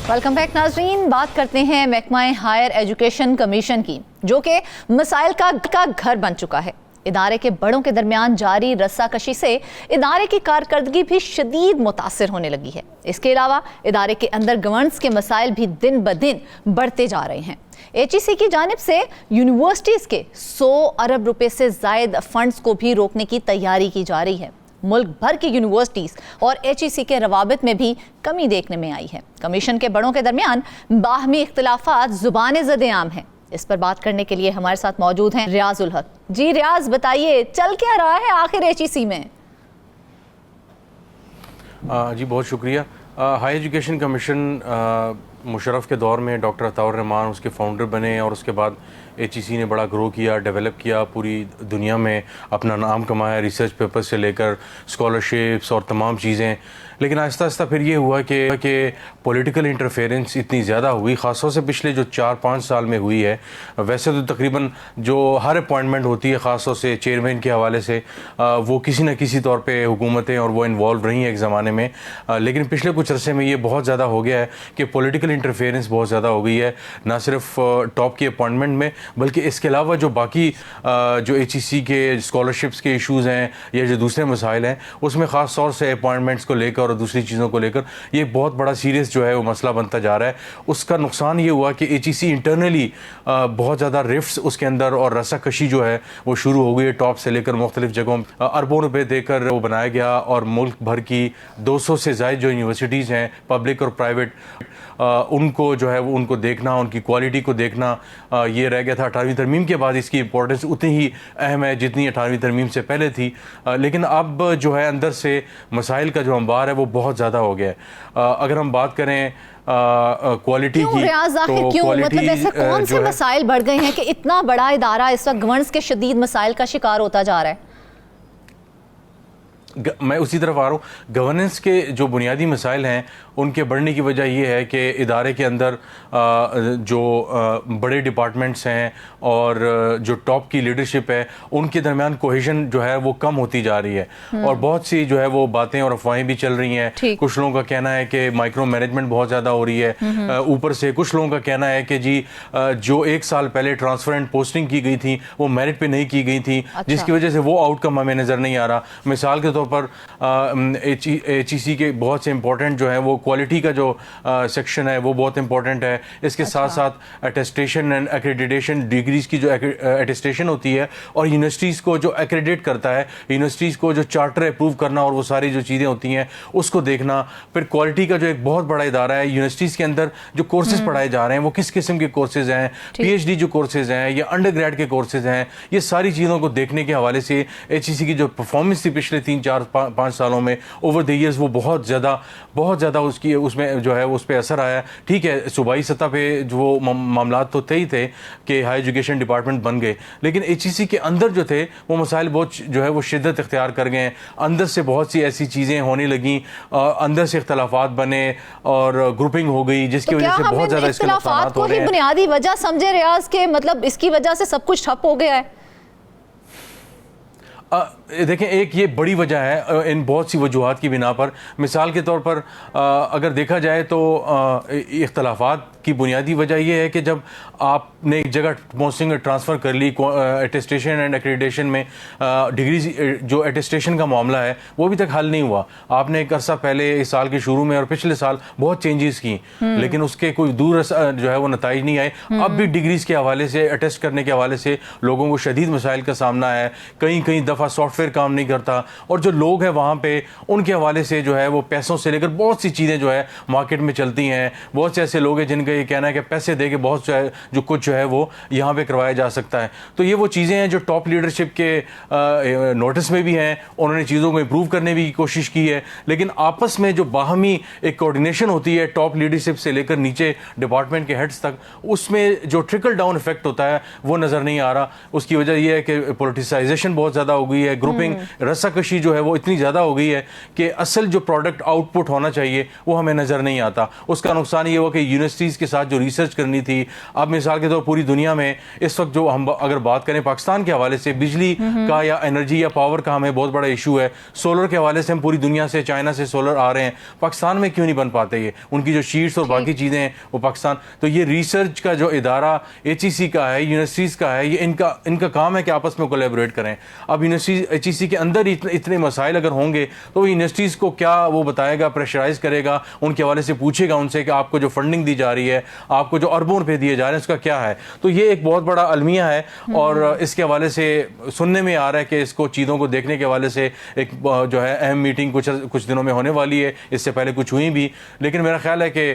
वेलकम बैक नाज़रीन, बात करते हैं महकमा हायर एजुकेशन कमीशन की, जो कि मसाइल का घर बन चुका है। इदारे के बड़ों के दरमियान जारी रस्साकशी से इदारे की कारकर्दगी भी शदीद मुतासिर होने लगी है। इसके अलावा इदारे के अंदर गवर्नेंस के मसाइल भी दिन ब दिन बढ़ते जा रहे हैं। HEC की जानिब से यूनिवर्सिटीज़ के 100 अरब रुपए से ज़ायद फंड्स को भी रोकने की तैयारी की जा रही है। मुल्क भर की यूनिवर्सिटीज़ और HEC के रवाबित में भी कमी देखने में आई है। कमीशन के बड़ों के दरमियान बाहमी इख्तिलाफात ज़ुबान ज़द-ए-आम हैं। इस पर बात करने के लिए हमारे साथ मौजूद हैं रियाज उल हक। जी रियाज, बताइए चल क्या रहा है आखिर HEC में? जी बहुत शुक्रिया। हाई एजुकेशन कमीशन मुशर्रफ के दौर में डॉक्टर अताउर रहमान उसके फाउंडर बने, और उसके बाद HEC ने बड़ा ग्रो किया, डेवलप किया, पूरी दुनिया में अपना नाम कमाया, रिसर्च पेपर से लेकर स्कॉलरशिप्स और तमाम चीज़ें। लेकिन आहिस्ता आहिस्ता फिर ये हुआ कि पॉलिटिकल इंटरफेरेंस इतनी ज़्यादा हुई, ख़ासतौर से पिछले जो 4-5 साल में हुई है। वैसे तो तकरीबन जो हर अपॉइंटमेंट होती है, ख़ासतौर से चेयरमैन के हवाले से, वो किसी न किसी तौर पे हुकूमतें और वो इन्वॉल्व रही हैं एक ज़माने में। लेकिन पिछले कुछ अरसे में ये बहुत ज़्यादा हो गया है कि पॉलिटिकल इंटरफेरेंस बहुत ज़्यादा हो गई है, ना सिर्फ टॉप की अपॉइंटमेंट में, बल्कि इसके अलावा जो बाकी जो HEC के स्कॉलरशिप्स के इशूज़ हैं या जो दूसरे मसाइल हैं, उसमें ख़ास तौर से अपॉइंटमेंट्स को लेकर और दूसरी चीज़ों को लेकर ये बहुत बड़ा सीरियस जो है वो मसला बनता जा रहा है। उसका नुकसान ये हुआ कि HEC इंटरनली बहुत ज़्यादा रिफ्ट्स उसके अंदर और रस्साकशी जो है वो शुरू हो गई है। टॉप से लेकर मुख्तलिफ जगहों अरबों रुपए देकर वो बनाया गया, और मुल्क भर की 200 से ज़ायद जो यूनिवर्सिटीज़ हैं, पब्लिक और प्राइवेट, उनको जो है वो उनको देखना, उनकी क्वालिटी को देखना, ये रह गया था। 18वीं तरमीम के बाद इसकी इंपॉर्टेंस उतनी ही अहम है जितनी 18वीं तरमीम से पहले थी। लेकिन अब जो है अंदर से मसाइल का जो अंबार है वो बहुत ज़्यादा हो गया है। अगर हम बात करें क्वालिटी की, तो क्यों, मतलब ऐसे कौन से मसाइल बढ़ गए हैं कि इतना बड़ा इदारा इस वक्त गवर्नेंस के शदीद मसाइल का शिकार होता जा रहा है? मैं उसी तरफ आ रहा हूँ। गवर्नेंस के जो बुनियादी मसाइल हैं उनके बढ़ने की वजह यह है कि इदारे के अंदर जो बड़े डिपार्टमेंट्स हैं और जो टॉप की लीडरशिप है, उनके दरमियान कोहेजन जो है वो कम होती जा रही है, और बहुत सी जो है वो बातें और अफवाहें भी चल रही हैं। कुछ लोगों का कहना है कि माइक्रो मैनेजमेंट बहुत ज़्यादा हो रही है ऊपर से। कुछ लोगों का कहना है कि जी जो 1 साल पहले ट्रांसफर एंड पोस्टिंग की गई थी वो मेरिट पे नहीं की गई थी, जिसकी वजह से वो आउटकम हमें नज़र नहीं आ रहा। मिसाल के पर HEC के बहुत से इंपॉर्टेंट जो है वो क्वालिटी का जो सेक्शन है वो बहुत इंपॉर्टेंट है। इसके साथ साथ अटेस्टेशन एंड एक्रेडिटेशन, डिग्रीज की जो अटेस्टेशन होती है और यूनिवर्सिटीज़ को जो एक्रेडिट करता है, यूनिवर्सिटीज़ को जो चार्टर अप्रूव करना और वो सारी जो चीज़ें होती हैं उसको देखना। फिर क्वालिटी का जो एक बहुत बड़ा इदारा है, यूनिवर्सिटीज़ के अंदर जो कोर्सेज पढ़ाए जा रहे हैं वो किस किस्म के कोर्सेज हैं, PhD जो कोर्सेज हैं या अंडर ग्रेड के कोर्सेज हैं, ये सारी चीज़ों को देखने के हवाले से HEC की जो परफॉर्मेंस थी पिछले 3-4-5 सालों में, ओवर द ईयर्स, वो बहुत ज़्यादा उसकी उसमें जो है उस पर असर आया। ठीक है, सूबाई सतह पे जो वो मामला तो थे ही थे कि हाई एजुकेशन डिपार्टमेंट बन गए, लेकिन HEC के अंदर जो थे वो मसाइल बहुत जो है वो शिद्दत इख्तियार कर गए हैं। अंदर से बहुत सी ऐसी चीज़ें होने लगी, अंदर से इख्तलाफात बने और ग्रुपिंग हो गई, जिसकी वजह से बहुत ज़्यादा इसके नुकसानात हो रहे हैं। बुनियादी वजह समझे रियाज के, मतलब इसकी वजह से सब कुछ ठप हो गया है? देखें, एक ये बड़ी वजह है इन बहुत सी वजूहात की बिना पर। मिसाल के तौर पर अगर देखा जाए तो इख्तलाफात की बुनियादी वजह यह है कि जब आपने एक जगह पोस्टिंग ट्रांसफ़र कर ली, अटेस्टेशन एंड एक्रेडिटेशन में डिग्री जो अटेस्टेशन का मामला है वो अभी तक हल नहीं हुआ। आपने एक अरसा पहले इस साल के शुरू में और पिछले साल बहुत चेंजेस की, लेकिन उसके कोई दूर जो है वो नताइज नहीं आए। अब भी डिग्रीज़ के हवाले से, अटेस्ट करने के हवाले से लोगों को शदीद मसाइल का सामना है। कई दफ़ा सॉफ्टवेयर काम नहीं करता, और जो लोग हैं वहाँ पे उनके हवाले से जो है वो पैसों से लेकर बहुत सी चीज़ें जो है मार्केट में चलती हैं। बहुत से ऐसे लोग हैं जिनका ये कहना है कि पैसे दे के बहुत जो कुछ जो है वो यहाँ पे करवाया जा सकता है। तो ये वो चीज़ें हैं जो टॉप लीडरशिप के नोटिस में भी हैं, उन्होंने चीज़ों को इम्प्रूव करने की कोशिश की है, लेकिन आपस में जो बाहमी एक कोऑर्डिनेशन होती है टॉप लीडरशिप से लेकर नीचे डिपार्टमेंट के हेड्स तक, उसमें जो ट्रिकल डाउन इफेक्ट होता है वो नज़र नहीं आ रहा। उसकी वजह यह है कि पोलिटिसाइजेशन बहुत ज़्यादा हो गई है, ग्रुपिंग, रस्साकशी जो है वो इतनी ज़्यादा हो गई है कि असल जो प्रोडक्ट आउटपुट होना चाहिए वो हमें नज़र नहीं आता। उसका नुकसान ये हुआ कि यूनिवर्सिटीज़ के साथ जो रिसर्च करनी थी, अब मिसाल के तौर पूरी दुनिया में इस वक्त जो हम अगर बात करें पाकिस्तान के हवाले से, बिजली का या एनर्जी या पावर का हमें बहुत बड़ा इशू है। सोलर के हवाले से हम पूरी दुनिया से, चाइना से सोलर आ रहे हैं, पाकिस्तान में क्यों नहीं बन पाते? ये उनकी जो शीट्स और बाकी चीज़ें हैं वो पाकिस्तान, तो ये रिसर्च का जो इदारा HEC का है, यूनिवर्सिटीज़ का है, ये इनका काम है कि आपस में कोलैबोरेट करें। अब यूनिवर्सिटी HEC के अंदर इतने मसाइल अगर होंगे तो यूनिवर्सिटीज़ को क्या वो बताएगा, प्रेशराइज करेगा, उनके हवाले से पूछेगा उनसे कि आपको जो फंडिंग दी जा रही है, आपको जो अरबों रुपए दिए जा रहे हैं, उसका क्या है? तो ये एक बहुत बड़ा अलमिया है, और इसके हवाले से सुनने में आ रहा है कि इसको चीज़ों को देखने के हवाले से एक जो है अहम मीटिंग कुछ दिनों में होने वाली है। इससे पहले कुछ हुई भी, लेकिन मेरा ख्याल है कि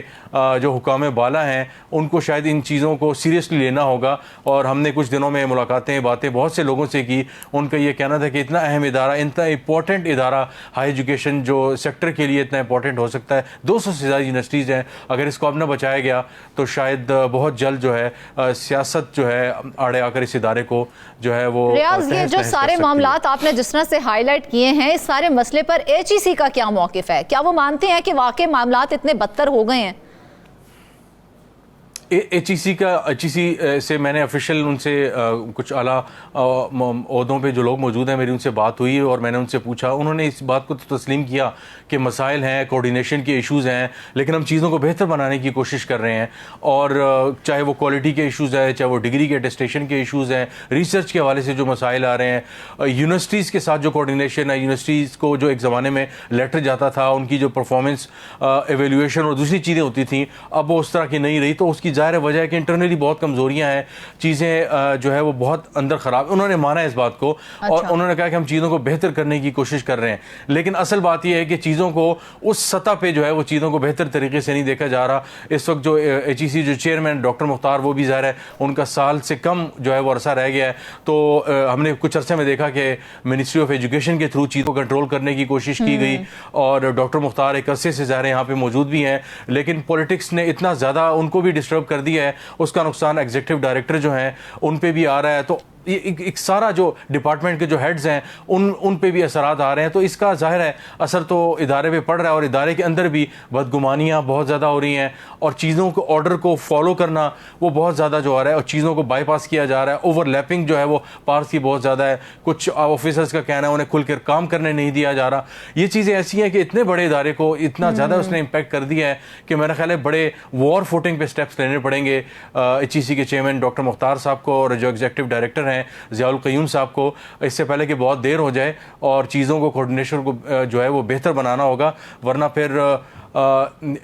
जो हुकाम बाला हैं उनको शायद इन चीज़ों को सीरियसली लेना होगा। और हमने कुछ दिनों में मुलाकातें, बातें बहुत से लोगों से की, उनका ये कहना था कि इतना अहम इदारा, इतना इंपॉर्टेंट इदारा, हाई एजुकेशन जो सेक्टर के लिए इतना इंपॉर्टेंट हो सकता है, 200 से ज़्यादा यूनिवर्सिटीज़ हैं, अगर इसको अब ना बचाया गया तो शायद बहुत जल्द जो है सियासत जो है आड़े आकर इस इदारे को जो है वो रियाज, ये जो सारे मामलात आपने जिस तरह से हाईलाइट किए हैं, इस सारे मसले पर HEC का क्या मौकिफ है? क्या वो मानते हैं कि वाकई मामलात इतने बदतर हो गए हैं? HEC से मैंने ऑफिशियल उनसे कुछ आला ओहदों पे जो लोग मौजूद हैं, मेरी उनसे बात हुई और मैंने उनसे पूछा। उन्होंने इस बात को तो तस्लीम किया कि मसाइल हैं, कोऑर्डिनेशन के इश्यूज़ हैं, लेकिन हम चीज़ों को बेहतर बनाने की कोशिश कर रहे हैं। और चाहे वो क्वालिटी के इश्यूज़ हैं, चाहे वो डिग्री के अटेस्टेशन के इश्यूज़ हैं, रिसर्च के हवाले से जो मसाइल आ रहे हैं, यूनिवर्सिटीज़ के साथ जो कोऑर्डिनेशन है, यूनिवर्सिटीज़ को जो एक ज़माने में लेटर जाता था, उनकी जो परफॉर्मेंस एवेल्यूएशन और दूसरी चीज़ें होती थी, अब वो उस तरह की नहीं रही। तो उसकी ज़ाहिर वजह है कि इंटरनली बहुत कमज़ोरियाँ हैं, चीज़ें जो है वो बहुत अंदर ख़राब। उन्होंने माना इस बात को। अच्छा। और उन्होंने कहा कि हम चीज़ों को बेहतर करने की कोशिश कर रहे हैं, लेकिन असल बात यह है कि चीज़ों को उस सतह पे जो है वो चीज़ों को बेहतर तरीके से नहीं देखा जा रहा। इस वक्त जो HEC जो चेयरमैन डॉक्टर मुख्तार, वो भी ज़ाहिर है उनका साल से कम जो है वो अरसा रह गया है। तो हमने कुछ अरसे में देखा कि मिनिस्ट्री ऑफ एजुकेशन के थ्रू चीज़ों को कंट्रोल करने की कोशिश की गई और डॉक्टर मुख्तार एक अरसे से ज़ाहिर यहाँ पे मौजूद भी हैं, लेकिन पॉलिटिक्स ने इतना ज़्यादा उनको भी डिस्टर्ब कर दिया है, उसका नुकसान एग्जीक्यूटिव डायरेक्टर जो हैं उन पे भी आ रहा है। तो एक सारा जो डिपार्टमेंट के जो हेड्स हैं उन पे भी असरात आ रहे हैं। तो इसका जाहिर है असर तो इदारे पे पड़ रहा है और इदारे के अंदर भी बदगुमानियाँ बहुत ज़्यादा हो रही हैं और चीज़ों को ऑर्डर को फॉलो करना वो बहुत ज़्यादा जो आ रहा है और चीज़ों को बाईपास किया जा रहा है। ओवरलैपिंग जो है वो पार्स की बहुत ज़्यादा है। कुछ ऑफिसर्स का कहना है उन्हें खुलकर काम करने नहीं दिया जा रहा। ये चीज़ें ऐसी हैं कि इतने बड़े इदारे को इतना ज़्यादा उसने इम्पैक्ट कर दिया है कि मेरा ख्याल है बड़े वॉर फुटिंग पे स्टेप्स लेने पड़ेंगे HEC के चेयरमैन डॉक्टर मुख्तार साहब को और जो एग्जीक्यूटिव डायरेक्टर हैं ज़ियाउल क़य्यूम साहब को, इससे पहले कि बहुत देर हो जाए और चीज़ों को कोऑर्डिनेशन को जो है वो बेहतर बनाना होगा। वरना फिर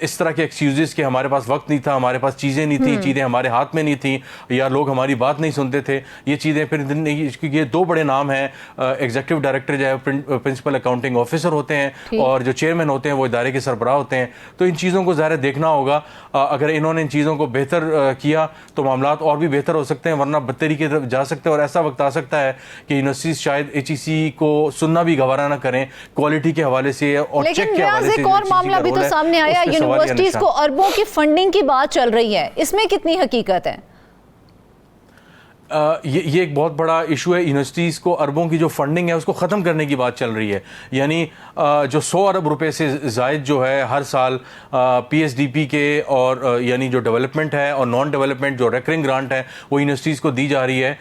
इस तरह के एक्सक्यूजेस कि हमारे पास वक्त नहीं था, हमारे पास चीज़ें नहीं थी, चीज़ें हमारे हाथ में नहीं थी या लोग हमारी बात नहीं सुनते थे, ये चीज़ें फिर नहीं। क्योंकि ये दो बड़े नाम हैं, एग्जीक्यूटिव डायरेक्टर जो है प्रिंसिपल अकाउंटिंग ऑफिसर होते हैं और जो चेयरमैन होते हैं वो इदारे के सरबराह होते हैं। तो इन चीज़ों को ज़ाहिर देखना होगा। अगर इन्होंने इन चीज़ों को बेहतर किया तो मामलात और भी बेहतर हो सकते हैं, वरना बदतरी की तरफ जा सकते हैं। और ऐसा वक्त आ सकता है कि यूनिवर्सिटीज़ शायद HEC को सुनना भी गवारा ना करें क्वालिटी के हवाले से और चेक के हवाले से। एक और मामला भी तो सामने आया, यूनिवर्सिटीज को अरबों की फंडिंग की बात चल रही है, इसमें कितनी हकीकत है? ये एक बहुत बड़ा इशू है। यूनिवर्सिटीज़ को अरबों की जो फंडिंग है उसको ख़त्म करने की बात चल रही है। यानी जो 100 अरब रुपए से ज़ायद जो है हर साल PSDP के और यानी जो डेवलपमेंट है और नॉन डेवलपमेंट जो रेकरिंग ग्रांट है वो यूनिवर्सिटीज़ को दी जा रही है।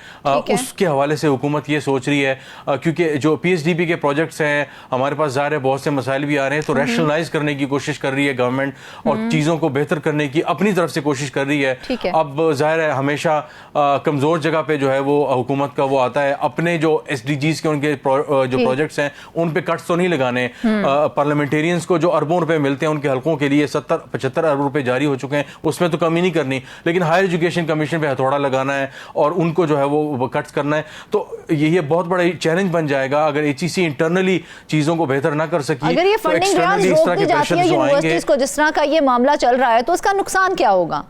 उसके हवाले से हुकूमत ये सोच रही है क्योंकि जो PSDP के प्रोजेक्ट्स हैं हमारे पास ज़ाहिर है बहुत से मसाइल भी आ रहे हैं, तो रैशनलाइज करने की कोशिश कर रही है गवर्नमेंट और चीज़ों को बेहतर करने की अपनी तरफ से कोशिश कर रही है। अब ज़ाहिर है हमेशा कमज़ोर जगह पे जो है वो हुकूमत का वो आता है, अपने जो SDGs के उनके जो प्रोजेक्ट्स हैं उन पे कट्स तो नहीं लगाने। पार्लियामेंटेरियंस को जो अरबों रुपए मिलते हैं उनके हलकों के लिए 70-75 अरब रुपए जारी हो चुके हैं, उसमें तो कमी नहीं करनी, लेकिन हायर एजुकेशन कमीशन पे हथौड़ा लगाना है और उनको जो है वो कट्स करना है। तो ये बहुत बड़ा चैलेंज बन जाएगा अगर HEC इंटरनली चीजों को बेहतर ना कर सकी। अगर ये फंडिंग रोक दी जाती है यूनिवर्सिटीज को, जिस तरह का ये मामला चल रहा है, तो उसका नुकसान क्या होगा?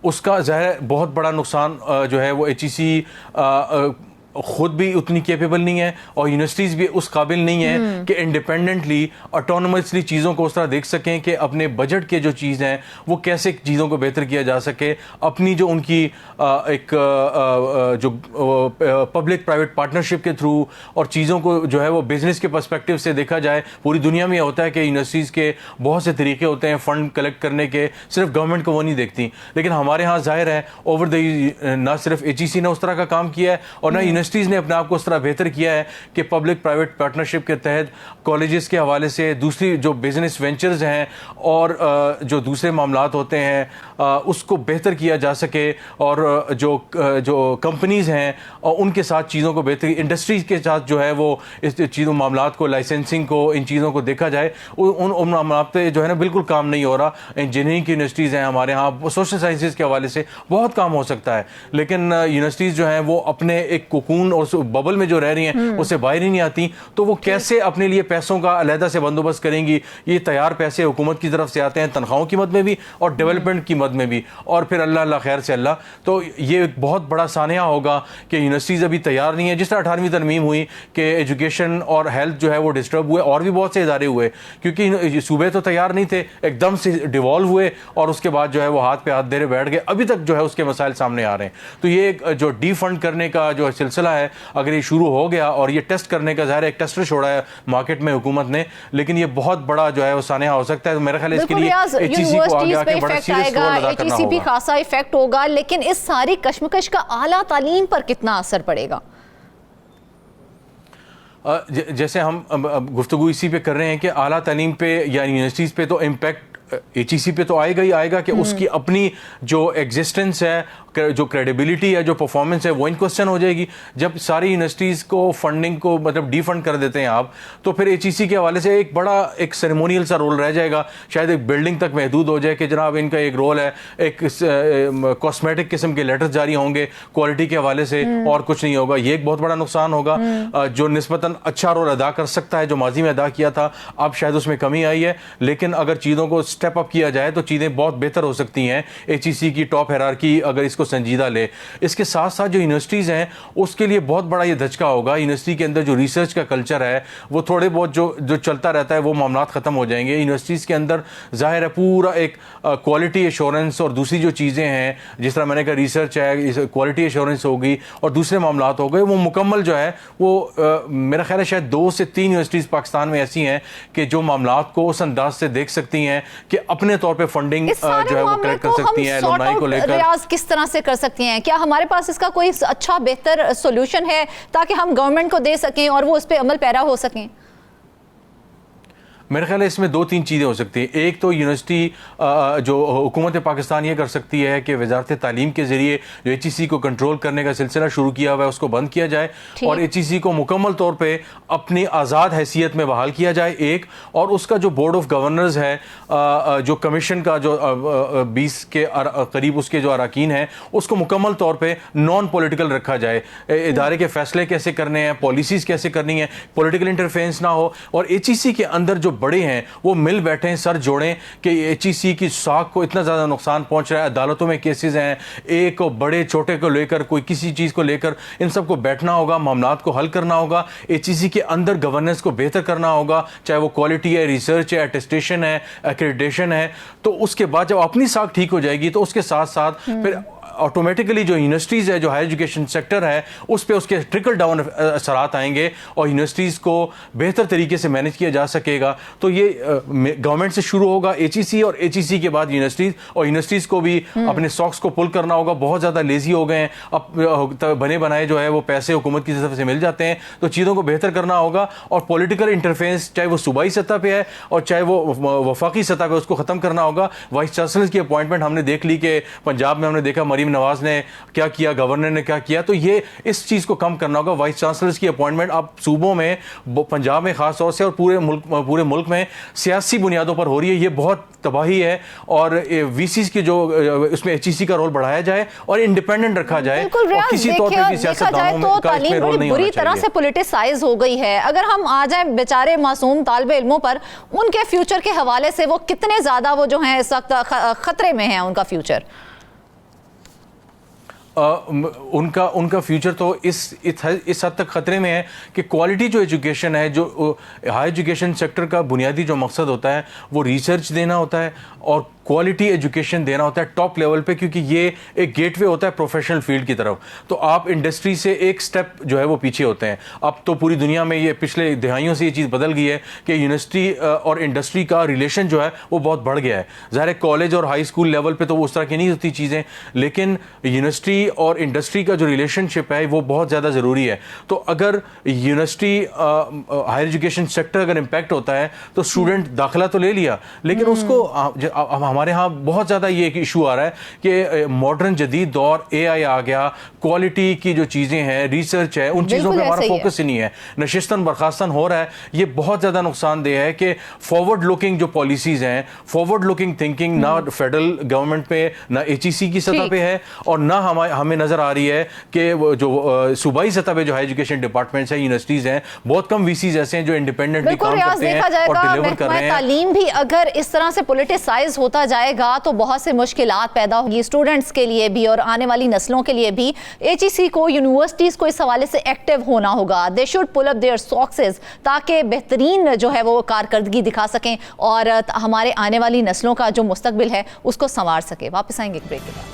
उसका ज़ाहिर बहुत बड़ा नुकसान जो है वो HEC खुद भी उतनी कैपेबल नहीं है और यूनिवर्सिटीज़ भी उस काबिल नहीं है कि इंडिपेंडेंटली ऑटोनोमसली चीज़ों को उस तरह देख सकें कि अपने बजट के जो चीज़ हैं वो कैसे चीज़ों को बेहतर किया जा सके। अपनी जो उनकी एक जो पब्लिक प्राइवेट पार्टनरशिप के थ्रू और चीज़ों को जो है वो बिजनेस के पर्सपेक्टिव से देखा जाए। पूरी दुनिया में होता है कि यूनिवर्सिटीज़ के बहुत से तरीके होते हैं फ़ंड कलेक्ट करने के, सिर्फ गवर्नमेंट को वो नहीं देखती, लेकिन हमारे यहाँ ज़ाहिर है ओवर द ना सिर्फ HEC ने उस तरह का काम किया है और ना यूनिवर्सिटीज़ ने अपने आप को उस तरह बेहतर किया है कि पब्लिक प्राइवेट पार्टनरशिप के तहत कॉलेजेस के हवाले से दूसरी जो बिजनेस वेंचर्स हैं और जो दूसरे मामलात होते हैं उसको बेहतर किया जा सके और जो कंपनीज़ हैं उनके साथ चीज़ों को बेहतर, इंडस्ट्रीज़ के साथ जो है वो इस चीज़ों मामलात को, लाइसेंसिंग को, इन चीज़ों को देखा जाए। उन मामलात पे जो है ना बिल्कुल काम नहीं हो रहा। इंजीनियरिंग की यूनिवर्सिटीज़ हैं हमारे यहाँ, सोशल साइंसेज के हवाले से बहुत काम हो सकता है, लेकिन यूनिवर्सिटीज़ जो हैं वो अपने एक सुकून और बबल में जो रह रही हैं उससे बाहर ही नहीं आती, तो वो कैसे अपने लिए पैसों का अलहदा से बंदोबस्त करेंगी? ये तैयार पैसे हुकूमत की तरफ से आते हैं, तनख्वाहों की मद में भी और डेवलपमेंट की मद में भी, और फिर अल्लाह अल्लाह खैर से अल्लाह। तो ये एक बहुत बड़ा सानिया होगा कि यूनिवर्सिटीज़ अभी तैयार नहीं है। जिस तरह 18वीं तरमीम हुई कि एजुकेशन और हेल्थ जो है वो डिस्टर्ब हुए, और भी बहुत से इदारे हुए, क्योंकि सूबे तो तैयार नहीं थे, एकदम से डिवॉल्व हुए और उसके बाद जो है वो हाथ पे हाथ दे रहे बैठ गए। अभी तक जो है उसके मसाइल सामने आ रहे हैं। तो ये जो डिफंड करने का जो सिलसिला है, अगर ये शुरू हो गया और ये टेस्ट करने का, ज़ाहिर है एक टेस्टर छोड़ा है मार्केट में हुकूमत ने, लेकिन ये बहुत बड़ा जो है वो सानिया हो सकता है। तो मेरा ख्याल है इसके लिए एचईसी को आगे आके बड़ा सीरियस रोल अदा करना होगा। खासा इफेक्ट होगा, लेकिन इस सारी कश्मकश का आला तालीम पर कितना असर पड़ेगा? जैसे हम गुफ्तगू इसी पे कर रहे हैं कि आला तालीम पे या यूनिवर्सिटीज़ पे तो इम्पैक्ट एचईसी पे तो आएगा ही आएगा कि उसकी अपनी जो एग्जिस्टेंस है, जो क्रेडिबिलिटी है, जो परफॉर्मेंस है, वो इन क्वेश्चन हो जाएगी। जब सारी यूनिवर्सिटीज़ को फंडिंग को मतलब डिफंड कर देते हैं आप, तो फिर एचईसी के हवाले से एक बड़ा एक सेरेमोनियल सा रोल रह जाएगा, शायद एक बिल्डिंग तक महदूद हो जाए कि जनाब इनका एक रोल है, एक कॉस्मेटिक किस्म के लेटर्स जारी होंगे क्वालिटी के हवाले से, और कुछ नहीं होगा। ये एक बहुत बड़ा नुकसान होगा। जो निस्बतन अच्छा रोल अदा कर सकता है, जो माजी में अदा किया था, अब शायद उसमें कमी आई है, लेकिन अगर चीज़ों को स्टेप अप किया जाए तो चीज़ें बहुत बेहतर हो सकती हैं। एचईसी की टॉप हायरार्की अगर इसको संजीदा ले, इसके साथ साथ जो यूनिवर्सिटीज़ हैं उसके लिए बहुत बड़ा ये धचका होगा। यूनिवर्सिटी के अंदर जो रिसर्च का कल्चर है वो थोड़े बहुत जो चलता रहता है वो मामला ख़त्म हो जाएंगे। यूनिवर्सिटीज़ के अंदर ज़ाहिर है पूरा एक क्वालिटी एश्योरेंस और दूसरी जो चीज़ें हैं, जिस तरह मैंने कहा रिसर्च है, क्वालिटी एश्योरेंस होगी और दूसरे मामला हो गए, वो मुकम्मल जो है वो मेरा ख्याल है शायद 2 से 3 यूनिवर्सिटीज़ पाकिस्तान में ऐसी हैं कि जो मामला को उस अंदाज से देख सकती हैं कि अपने तौर पे फंडिंग जो है वो कलेक्ट कर सकती हैं। एलुमनाई को लेकर रियाज किस तरह से कर सकती हैं? क्या हमारे पास इसका कोई अच्छा बेहतर सॉल्यूशन है ताकि हम गवर्नमेंट को दे सकें और वो उस पर अमल पैरा हो सकें? मेरे ख्याल है इसमें 2-3 चीज़ें हो सकती हैं। एक तो यूनिवर्सिटी जो हुकूमत पाकिस्तान ये कर सकती है कि वजारत तालीम के ज़रिए जो एचईसी को कंट्रोल करने का सिलसिला शुरू किया हुआ है उसको बंद किया जाए और एचईसी को मुकम्मल तौर पे अपनी आज़ाद हैसियत में बहाल किया जाए, एक। और उसका जो बोर्ड ऑफ गवर्नर्स है, जो कमीशन का जो 20 के करीब उसके जो अरकान हैं, उसको मुकम्मल तौर पर नॉन पोलिटिकल रखा जाए। इदारे के फैसले कैसे करने हैं, पॉलिसीज़ कैसे करनी है, पोलिटिकल इंटरफेरेंस ना हो, और एचईसी के अंदर जो बड़े हैं वो मिल बैठे, सर जोड़ें कि एचईसी की साख को इतना ज़्यादा नुकसान पहुंच रहा है, अदालतों में केसेस हैं, एक बड़े छोटे को लेकर कोई किसी चीज़ को लेकर इन सबको बैठना होगा, मामलात को हल करना होगा, एचईसी के अंदर गवर्नेंस को बेहतर करना होगा, चाहे वो क्वालिटी है, रिसर्च है, अटेस्टेशन है, एक्रेडिटेशन है। तो उसके बाद जब अपनी साख ठीक हो जाएगी तो उसके साथ साथ फिर ऑटोमेटिकली जो यूनिवर्सिटीज़ है, जो हायर एजुकेशन सेक्टर है, उस पर उसके ट्रिकल डाउन असरात आएंगे और यूनिवर्सिटीज़ को बेहतर तरीके से मैनेज किया जा सकेगा। तो ये गवर्नमेंट से शुरू होगा, एचईसी, और एचईसी के बाद यूनिवर्सिटीज़, और यूनिवर्सिटीज़ को भी अपने सॉक्स को पुल करना होगा। बहुत ज़्यादा लेजी हो गए हैं, अब बने बनाए जो है वो पैसे हुकूमत की तरफ से मिल जाते हैं, तो चीज़ों को बेहतर करना होगा। और पॉलिटिकल इंटरफेरेंस चाहे वो सूबाई सतह पे है और चाहे वो वफाकी सतह पे, उसको ख़त्म करना होगा। वाइस चांसलर की अपॉइंटमेंट हमने देख ली कि पंजाब में हमने देखा मरीम नवाज ने क्या किया, गवर्नर ने क्या किया, तो ये इस चीज को कम करना होगा। वाइस चांसलर्स की अपॉइंटमेंट अब सूबों में, पंजाब में खास तौर से और पूरे मुल्क में सियासी बुनियादों पर हो रही है। ये बहुत तबाही है और वीसीज की जो उसमें एचईसी का रोल बढ़ाया जाए और इंडिपेंडेंट रखा जाए और किसी तौर पे भी सियासतदानों में का इसमें रोल नहीं होना बुरी तरह से पॉलिटिसाइज हो गई है। अगर हम आ जाए बेचारे मासूम तालिबे इल्मों पर, उनके फ्यूचर के हवाले से वो कितने ज्यादा वो जो है इस वक्त खतरे में है उनका फ्यूचर? उनका फ्यूचर तो इस हद तक खतरे में है कि क्वालिटी जो एजुकेशन है, जो हाई एजुकेशन सेक्टर का बुनियादी जो मकसद होता है वो रिसर्च देना होता है और क्वालिटी एजुकेशन देना होता है टॉप लेवल पे, क्योंकि ये एक गेटवे होता है प्रोफेशनल फील्ड की तरफ। तो आप इंडस्ट्री से एक स्टेप जो है वो पीछे होते हैं। अब तो पूरी दुनिया में ये पिछले दिहाइयों से ये चीज़ बदल गई है कि यूनिवर्सिटी और इंडस्ट्री का रिलेशन जो है वो बहुत बढ़ गया है। ज़ाहिर है कॉलेज और हाई स्कूल लेवल पे तो वो उस तरह की नहीं होती चीज़ें, लेकिन यूनिवर्सिटी और इंडस्ट्री का जो रिलेशनशिप है वो बहुत ज़्यादा ज़रूरी है। तो अगर यूनिवर्सिटी हायर एजुकेशन सेक्टर अगर इम्पैक्ट होता है तो स्टूडेंट दाखिला तो ले लिया, लेकिन उसको अब हमारे यहाँ बहुत ज़्यादा ये एक इशू आ रहा है कि मॉडर्न जदीद दौर, एआई आ गया, क्वालिटी की जो चीज़ें हैं, रिसर्च है, उन चीज़ों पे हमारा फोकस ही नहीं है, नशिस्तन बर्खास्तन हो रहा है। ये बहुत ज़्यादा नुकसानदेह है कि फॉरवर्ड लुकिंग जो पॉलिसीज़ हैं, फॉरवर्ड लुकिंग थिंकिंग ना फेडरल गवर्नमेंट पे, ना एचईसी की सतह पे है और ना हमें नज़र आ रही है कि जो सूबाई सतह पे जो हाई एजुकेशन डिपार्टमेंट्स हैं, यूनिवर्सिटीज़ हैं, बहुत कम वीसीज ऐसे हैं जो इंडिपेंडेंटली काम करते हैं और डिलीवर कर रहे हैं। तालीम भी अगर इस तरह से पॉलिटिसाइज होता जाएगा तो बहुत से मुश्किलात पैदा होगी स्टूडेंट्स के लिए भी और आने वाली नस्लों के लिए भी। एचईसी को, यूनिवर्सिटीज़ को इस हवाले से एक्टिव होना होगा। They should pull up their socks ताकि बेहतरीन जो है वो कारकर्दगी दिखा सकें और हमारे आने वाली नस्लों का जो मुस्तकबिल है उसको संवार सके। वापस आएंगे एक ब्रेक के बाद।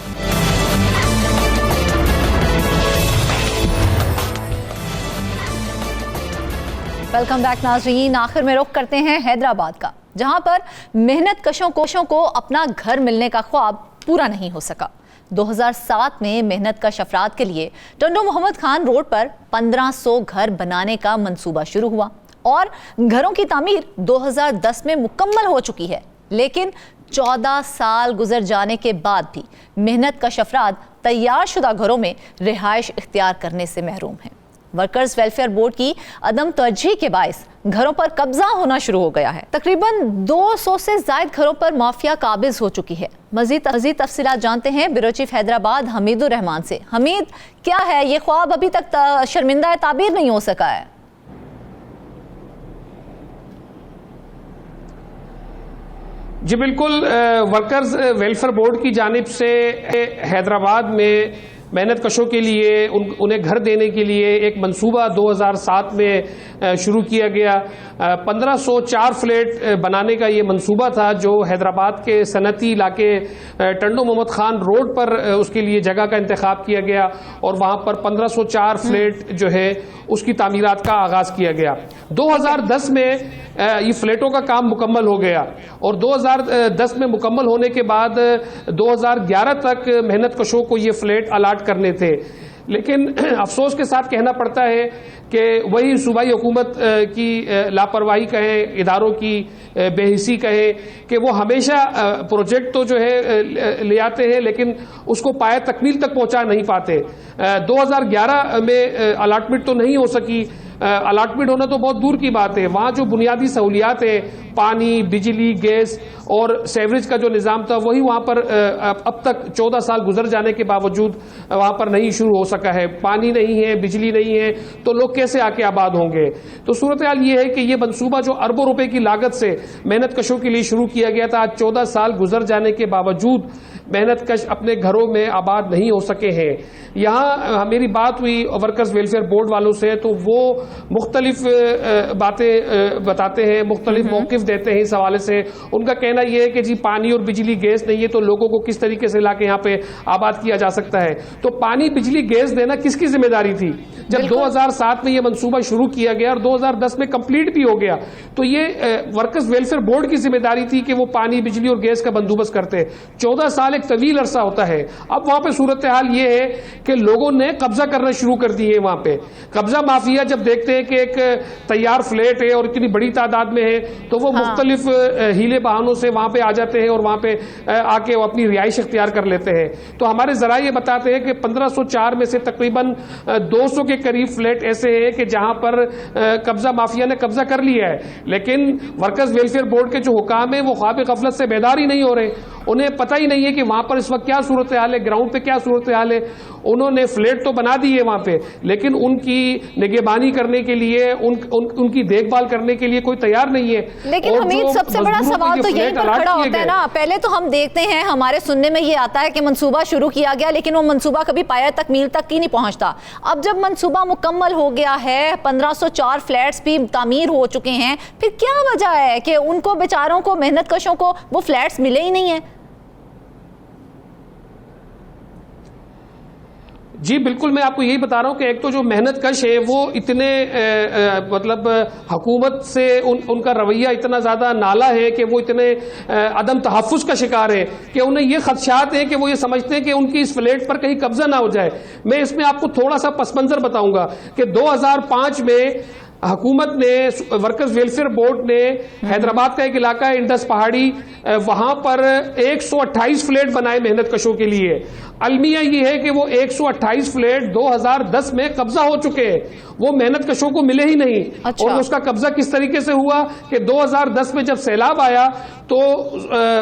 वेलकम बैक नाज़रीन। आखिर में रुख करते हैं हैदराबाद का, जहां पर मेहनत कशों को अपना घर मिलने का ख्वाब पूरा नहीं हो सका। 2007 में मेहनत कश अफराद के लिए टंडो मोहम्मद खान रोड पर 1500 घर बनाने का मंसूबा शुरू हुआ और घरों की तामीर 2010 में मुकम्मल हो चुकी है। लेकिन 14 साल गुजर जाने के बाद भी मेहनत कश अफराद तैयार शुदा घरों में रिहाइश इख्तियार करने से महरूम हैं। वर्कर्स वेलफेयर बोर्ड की अदम तरजीह के बायस घरों पर कब्जा होना शुरू हो गया है। तकरीबन 200 से ज्यादा घरों पर माफिया काबिज हो चुकी है। मजीद तफसीलात जानते हैं ब्यूरो चीफ हैदराबाद हमीदुर रहमान से। हमीद, क्या है ये ख्वाब अभी तक शर्मिंदा ताबीर नहीं हो सका है? जी बिल्कुल, वर्कर्स वेलफेयर बोर्ड की जानिब से हैदराबाद में मेहनत कशों के लिए उन्हें घर देने के लिए एक मंसूबा 2007 में शुरू किया गया। 1504 फ्लैट बनाने का ये मंसूबा था जो हैदराबाद के सनती इलाके टंडो मोहम्मद खान रोड पर उसके लिए जगह का इंतखाब किया गया और वहाँ पर 1504 फ्लैट जो है उसकी तामीरात का आगाज़ किया गया। 2010 में ये फ्लैटों का काम मुकम्मल हो गया और 2010 में मुकम्मल होने के बाद 2011 तक मेहनत कशों को ये फ्लैट अलाट करने थे। लेकिन अफसोस के साथ कहना पड़ता है कि वही सूबाई हुकूमत की लापरवाही कहें, इदारों की बेहिसी कहें कि वो हमेशा प्रोजेक्ट तो जो है ले आते हैं लेकिन उसको पाया तकमील तक पहुंचा नहीं पाते। 2011 में अलाटमेंट तो नहीं हो सकी। अलाटमेंट होना तो बहुत दूर की बात है, वहाँ जो बुनियादी सहूलियात है, पानी, बिजली, गैस और सेवरेज का जो निज़ाम था वही वहाँ पर अब तक 14 साल गुजर जाने के बावजूद वहाँ पर नहीं शुरू हो सका है। पानी नहीं है, बिजली नहीं है, तो लोग कैसे आके आबाद होंगे? तो सूरत हाल ये है कि ये मंसूबा जो अरबों रुपए की लागत से मेहनत कशों के लिए शुरू किया गया था, आज 14 साल गुजर जाने के बावजूद मेहनत कश अपने घरों में आबाद नहीं हो सके हैं। यहाँ मेरी बात हुई वर्कर्स वेलफेयर बोर्ड वालों से, तो वो मुख्तलिफ बातें बताते हैं, मुख्तलिफ मौक़िफ़ देते हैं इस हवाले से। उनका कहना यह है कि जी पानी और बिजली गैस नहीं है तो लोगों को किस तरीके से लाके यहाँ पे आबाद किया जा सकता है? तो पानी, बिजली, गैस देना किसकी जिम्मेदारी थी? जब 2007 में ये मंसूबा शुरू किया गया और 2010 में कंप्लीट भी हो गया तो ये वर्कर्स वेलफेयर बोर्ड की जिम्मेदारी थी कि वो पानी, बिजली और गैस का बंदोबस्त करते। 14 साल एक तवील अरसा होता है। अब वहां पे सूरत हाल ये है कि लोगों ने कब्जा करना शुरू कर दी है। वहां पे कब्जा माफिया जब देखते हैं कि एक तैयार फ्लैट है और इतनी बड़ी तादाद में है तो वो मुख्तलिफ हीले बहानों से वहां पे आ जाते हैं और वहां पे आके वो अपनी रिहाइश इख्तियार कर लेते हैं। तो हमारे जरा ये बताते हैं कि 1504 में से तकरीबन 200 के करीब फ्लैट ऐसे हैं कि जहां पर कब्जा माफिया ने कब्जा कर लिया है, लेकिन वर्कर्स वेलफेयर बोर्ड के जो हुकाम है वो ख्वाब गफलत से बेदार ही नहीं हो रहे। उन्हें पता ही नहीं है कि वहां पर इस वक्त क्या सूरत हाल है, ग्राउंड पे क्या सूरत हाल है। उन्होंने फ्लैट तो बना दी है वहां पे, लेकिन उनकी निगहबानी करने के लिए, उनकी देखभाल करने के लिए कोई तैयार नहीं है। लेकिन हमीद, सबसे बड़ा सवाल तो यही पर खड़ा होता है ना। पहले तो हम देखते हैं, हमारे सुनने में ये आता है कि मंसूबा शुरू किया गया लेकिन वो मंसूबा कभी पाया तकमील तक ही नहीं पहुंचता। अब जब मंसूबा मुकम्मल हो गया है, 1504 फ्लैट्स भी तामीर हो चुके हैं, फिर क्या वजह है कि उनको बेचारों को, मेहनत कशों को वो फ्लैट्स मिले ही नहीं है? जी बिल्कुल, मैं आपको यही बता रहा हूं कि एक तो जो मेहनत कश है वो इतने मतलब हुकूमत से उनका रवैया इतना ज़्यादा नाला है कि वो इतने अदम तहफ़्फ़ुज़ का शिकार है कि उन्हें ये खदशात हैं कि वो ये समझते हैं कि उनकी इस फ्लैट पर कहीं कब्जा ना हो जाए। मैं इसमें आपको थोड़ा सा पस मंज़र बताऊंगा कि 2005 में हुकूमत ने, वर्कर्स वेलफेयर बोर्ड ने हैदराबाद का एक इलाका है इंडस पहाड़ी, वहां पर 128 फ्लैट बनाए मेहनत कशों के लिए। अलमिया ये है कि वो 128 फ्लैट 2010 में कब्जा हो चुके हैं, वो मेहनत कशों को मिले ही नहीं। अच्छा। और उसका कब्जा किस तरीके से हुआ कि 2010 में जब सैलाब आया तो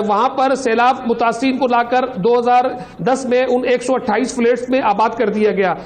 वहां पर सैलाब मुतासिरीन को लाकर 2010 में उन 128 फ्लैट्स में आबाद कर दिया गया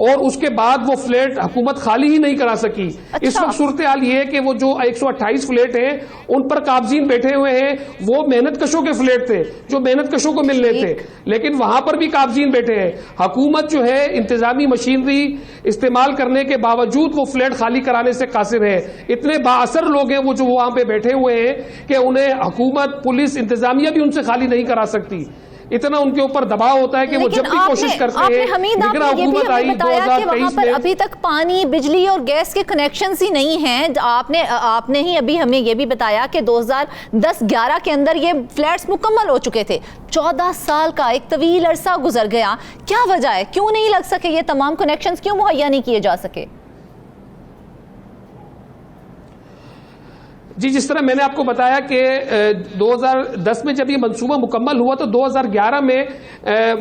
और उसके बाद वो फ्लैट हुकूमत खाली ही नहीं करा सकी। अच्छा। इस वक्त सूरत हाल ये है कि वो जो 128 फ्लैट हैं उन पर काबजीन बैठे हुए हैं, वो मेहनत कशों के फ्लैट थे जो मेहनत कशों को मिलने थे, लेकिन वहां पर भी काबजीन बैठे हैं। हुकूमत जो है इंतजामी मशीनरी इस्तेमाल करने के बावजूद वो फ्लैट खाली कराने से कासिर है। इतने बाअसर लोग हैं वो जो वहां पे बैठे हुए हैं कि उन्हें हुकूमत, पुलिस, इंतजामिया भी उनसे खाली नहीं करा सकती। इतना उनके ऊपर दबाव होता है कि वो जब भी कोशिश करते हैं। लेकिन आपने ये भी हमें बताया कि वहां पर अभी तक पानी, बिजली और गैस के कनेक्शंस ही नहीं हैं। आपने ही अभी हमें ये भी बताया कि 2010-11 के अंदर ये फ्लैट्स मुकम्मल हो चुके थे। 14 साल का एक तवील अरसा गुजर गया, क्या वजह है, क्यों नहीं लग सके ये तमाम कनेक्शंस, क्यों मुहैया नहीं किए जा सके? जी, जिस तरह मैंने आपको बताया कि 2010 में जब ये मंसूबा मुकम्मल हुआ तो 2011 में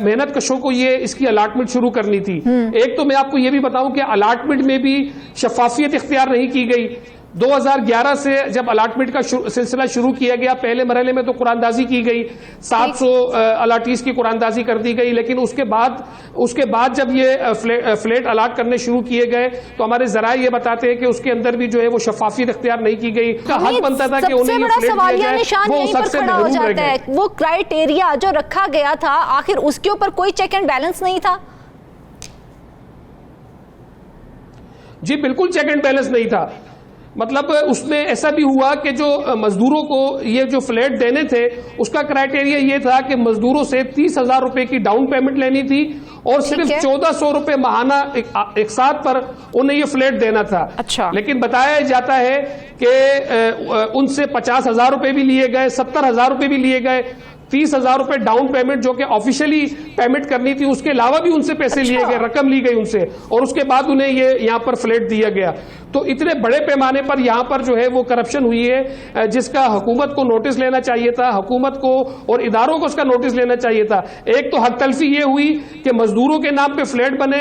मेहनत कशों को ये इसकी अलाटमेंट शुरू करनी थी। एक तो मैं आपको ये भी बताऊं कि अलाटमेंट में भी शफाफियत इख्तियार नहीं की गई। 2011 से जब अलाटमेंट का सिलसिला शुरू किया गया, पहले मरहले में तो कुरानदाजी की गई, 700 अलाटीज की कुरानदाजी कर दी गई, लेकिन उसके बाद जब ये फ्लैट अलाट करने शुरू किए गए तो हमारे जराए ये बताते हैं कि उसके अंदर भी जो है वो शफाफियत इख्तियार नहीं की गई। का हक बनता था कि उन्हें ये फ्लैट दिया जाए, वो उस हक से महरूम रह गए। वो क्राइटेरिया जो रखा गया था, आखिर उसके ऊपर कोई चेक एंड बैलेंस नहीं था? जी बिल्कुल चेक एंड बैलेंस नहीं था। मतलब उसमें ऐसा भी हुआ कि जो मजदूरों को ये जो फ्लैट देने थे उसका क्राइटेरिया ये था कि मजदूरों से 30,000 रुपए की डाउन पेमेंट लेनी थी और सिर्फ 1400 रुपए माहाना एक साथ पर उन्हें ये फ्लैट देना था। अच्छा। लेकिन बताया जाता है कि उनसे 50,000 रुपए भी लिए गए, 70,000 रुपए भी लिए गए, 30,000 रुपए डाउन पेमेंट जो कि ऑफिशियली पेमेंट करनी थी उसके अलावा भी उनसे पैसे लिए गए, रकम ली गई उनसे, और उसके बाद उन्हें ये यहाँ पर फ्लैट दिया गया। तो इतने बड़े पैमाने पर यहाँ पर जो है वो करप्शन हुई है जिसका हुकूमत को नोटिस लेना चाहिए था, हुकूमत को और इदारों को उसका नोटिस लेना चाहिए था। एक तो हक तलफी ये हुई कि मजदूरों के नाम पे फ्लैट बने,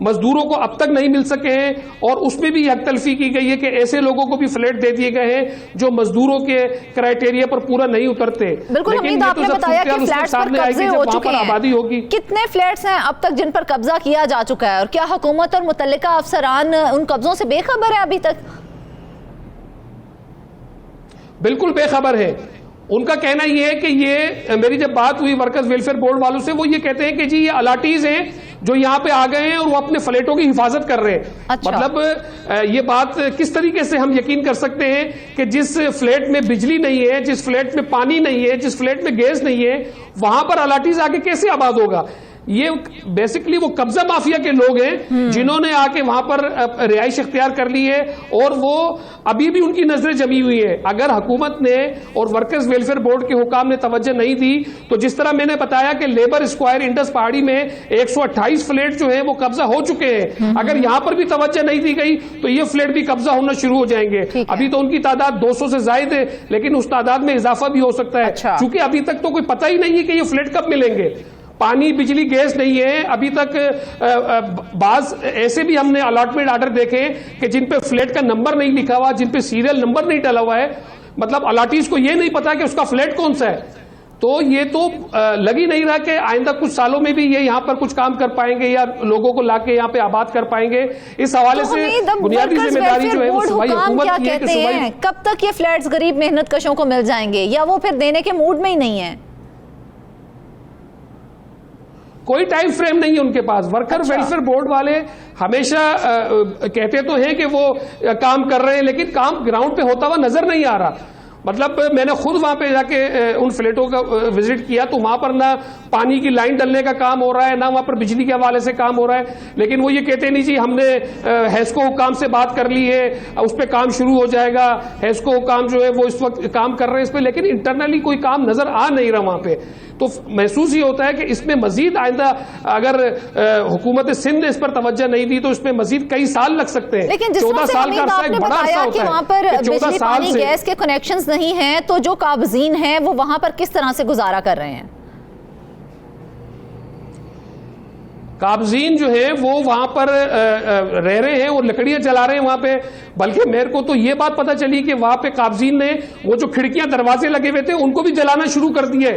मजदूरों को अब तक नहीं मिल सके हैं, और उसमें भी हक तलफी की गई है कि ऐसे लोगों को भी फ्लैट दे दिए गए हैं जो मजदूरों के क्राइटेरिया पर पूरा नहीं उतरते। बिल्कुल, हमीद आपने बताया कि फ्लैट्स पर कब्जे हो चुके हैं, आबादी होगी। कितने फ्लैट्स हैं अब तक जिन पर कब्जा किया जा चुका है, और क्या हुकूमत और मुतल्लिका अफसरान उन कब्जों से बेखबर है अभी तक? बिल्कुल बेखबर है। उनका कहना यह है कि ये, मेरी जब बात हुई वर्कर्स वेलफेयर बोर्ड वालों से, वो ये कहते हैं कि जी ये अलाटीज हैं जो यहाँ पे आ गए हैं और वो अपने फ्लैटों की हिफाजत कर रहे हैं। अच्छा। मतलब ये बात किस तरीके से हम यकीन कर सकते हैं कि जिस फ्लैट में बिजली नहीं है, जिस फ्लैट में पानी नहीं है, जिस फ्लैट में गैस नहीं है, वहां पर अलाटीज आके कैसे आबाद होगा? ये बेसिकली वो कब्जा माफिया के लोग हैं जिन्होंने आके वहां पर रिहाइश इख्तियार कर ली है, और वो अभी भी उनकी नजरें जमी हुई है। अगर हुकूमत ने और वर्कर्स वेलफेयर बोर्ड के हुकाम ने तवज्जो नहीं दी तो जिस तरह मैंने बताया कि लेबर स्क्वायर इंडस पहाड़ी में 128 फ्लैट जो है वो कब्जा हो चुके हैं, अगर यहां पर भी तवज्जो नहीं दी गई तो ये फ्लैट भी कब्जा होना शुरू हो जाएंगे। अभी तो उनकी तादाद 200 से जायद है, लेकिन उस तादाद में इजाफा भी हो सकता है। अच्छा। क्योंकि अभी तक तो कोई पता ही नहीं है कि ये फ्लैट कब मिलेंगे। पानी, बिजली, गैस नहीं है अभी तक। बाज ऐसे भी हमने अलॉटमेंट आर्डर देखे कि जिन पे फ्लैट का नंबर नहीं लिखा हुआ, जिन पे सीरियल नंबर नहीं डला हुआ है, मतलब अलाटीज को ये नहीं पता कि उसका फ्लैट कौन सा है। तो ये तो लग ही नहीं रहा कि आइंदा कुछ सालों में भी ये यहाँ पर कुछ काम कर पाएंगे या लोगों को लाके यहाँ पे आबाद कर पाएंगे। इस हवाले से बुनियादी जिम्मेदारी जो है वो सूबाई हुकूमत की है कि सूबाई कब तक ये फ्लैट्स गरीब मेहनत कशों को मिल जाएंगे, या वो फिर देने के मूड में ही नहीं है? कोई टाइम फ्रेम नहीं है उनके पास। वर्कर वेलफेयर बोर्ड वाले हमेशा कहते तो हैं कि वो काम कर रहे हैं, लेकिन काम ग्राउंड पे होता हुआ नजर नहीं आ रहा। मतलब मैंने खुद वहां पे जाके उन फ्लैटों का विजिट किया तो वहां पर ना पानी की लाइन डलने का काम हो रहा है, ना वहां पर बिजली के हवाले से काम हो रहा है, लेकिन वो ये कहते नहीं जी हमने हैस्को हुकाम से बात कर ली है, उस पर काम शुरू हो जाएगा। हैस्को हुकाम जो है वो इस वक्त काम कर रहे हैं इस पर, लेकिन इंटरनली कोई काम नजर आ नहीं रहा वहां पे। तो महसूस ही होता है कि इसमें मजीद आइंदा अगर हुकूमत सिंध ने इस पर तवज्जो नहीं दी तो इसमें मजीद कई साल लग सकते हैं। लेकिन जिस 14 तरह से साल का हमीद अरसा आपने एक बड़ा बताया अरसा कि होता वहाँ है पर कि 14 बिजली साल पानी से गैस के कनेक्शंस नहीं हैं, तो जो काबजीन हैं वो वहाँ पर किस तरह से गुजारा कर रहे हैं? काबजीन जो है वो वहां पर रह रहे हैं और लकड़ियां जला रहे हैं वहां पे। बल्कि मेरे को तो ये बात पता चली कि वहां पे काबजीन ने वो जो खिड़कियां दरवाजे लगे हुए थे उनको भी जलाना शुरू कर दिए।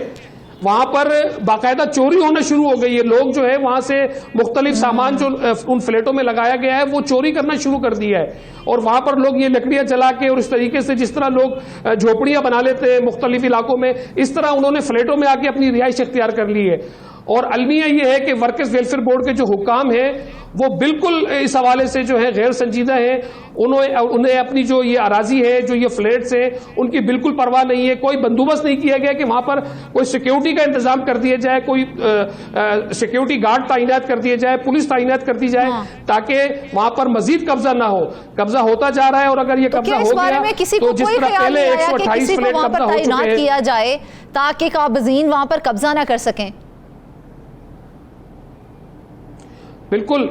वहां पर बाकायदा चोरी होना शुरू हो गई है। लोग जो है वहां से मुख्तलिफ सामान जो उन फ्लैटों में लगाया गया है वो चोरी करना शुरू कर दिया है। और वहां पर लोग ये लकड़ियां जला के और इस तरीके से जिस तरह लोग झोपड़ियां बना लेते हैं मुख्तलिफ इलाकों में, इस तरह उन्होंने फ्लैटों में आके अपनी रिहाइश इख्तियार कर ली है। और अलमिया ये है कि वर्कर्स वेलफेयर बोर्ड के जो हुकाम हैं वो बिल्कुल इस हवाले से जो है गैर संजीदा है। उन्हें अपनी जो ये अराजी है, जो ये फ्लैट्स हैं, उनकी बिल्कुल परवाह नहीं है। कोई बंदोबस्त नहीं किया गया कि वहां पर कोई सिक्योरिटी का इंतजाम कर दिया जाए, कोई सिक्योरिटी गार्ड तैनात कर दिया जाए, पुलिस तैनात कर दी जाए ताकि वहां पर मजीद कब्जा ना हो। कब्जा होता जा रहा है और अगर ये कब्जा हो गया तो जिस तरह पहले 128 फ्लैट कब्जा हो चुके हैं किया जाए ताकि काबजीन वहां पर कब्जा ना कर सकें। बिल्कुल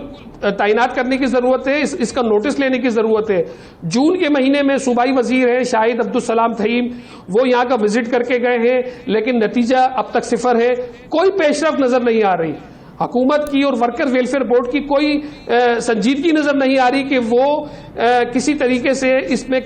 तैनात करने की जरूरत है, इसका नोटिस लेने की जरूरत है। जून के महीने में सूबाई वजीर है शाहिद अब्दुल सलाम थईम, वो यहाँ का विजिट करके गए हैं, लेकिन नतीजा अब तक सिफर है। कोई पेशरफ नजर नहीं आ रही। हुकूमत की और वर्कर्स वेलफेयर बोर्ड की कोई संजीदगी नजर नहीं आ रही कि वो किसी तरीके से इसमें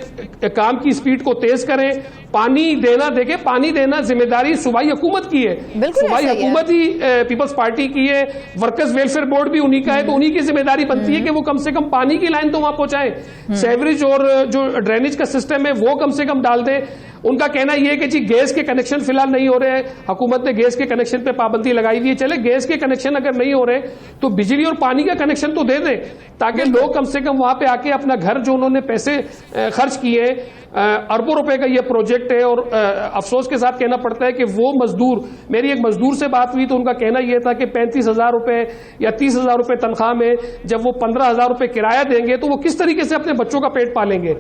काम की स्पीड को तेज करें। पानी देना, देखे पानी देना जिम्मेदारी सूबाई हुकूमत की है, सूबाई हुकूमत ही पीपल्स पार्टी की है, वर्कर्स वेलफेयर बोर्ड भी उन्हीं का है, तो उन्हीं की जिम्मेदारी बनती है कि वो कम से कम पानी की लाइन तो वहां पहुंचाएं। सेवरेज और जो ड्रेनेज का सिस्टम है वो कम से कम डाल दें। उनका कहना यह है कि जी गैस के कनेक्शन फिलहाल नहीं हो रहे हैं, हुकूमत ने गैस के कनेक्शन पे पाबंदी लगाई हुई है। चले गैस के कनेक्शन अगर नहीं हो रहे तो बिजली और पानी का कनेक्शन तो दे दें ताकि लोग कम से कम वहां पे आके अपना घर, जो उन्होंने पैसे खर्च किए, अरबों रुपए का ये प्रोजेक्ट है। और अफसोस के साथ कहना पड़ता है कि वो मजदूर, मेरी एक मजदूर से बात हुई तो उनका कहना यह था कि 35,000 रुपए या 30,000 रुपए तनख्वाह में जब वो 15,000 रुपए किराया देंगे तो वो किस तरीके से अपने बच्चों का पेट पालेंगे।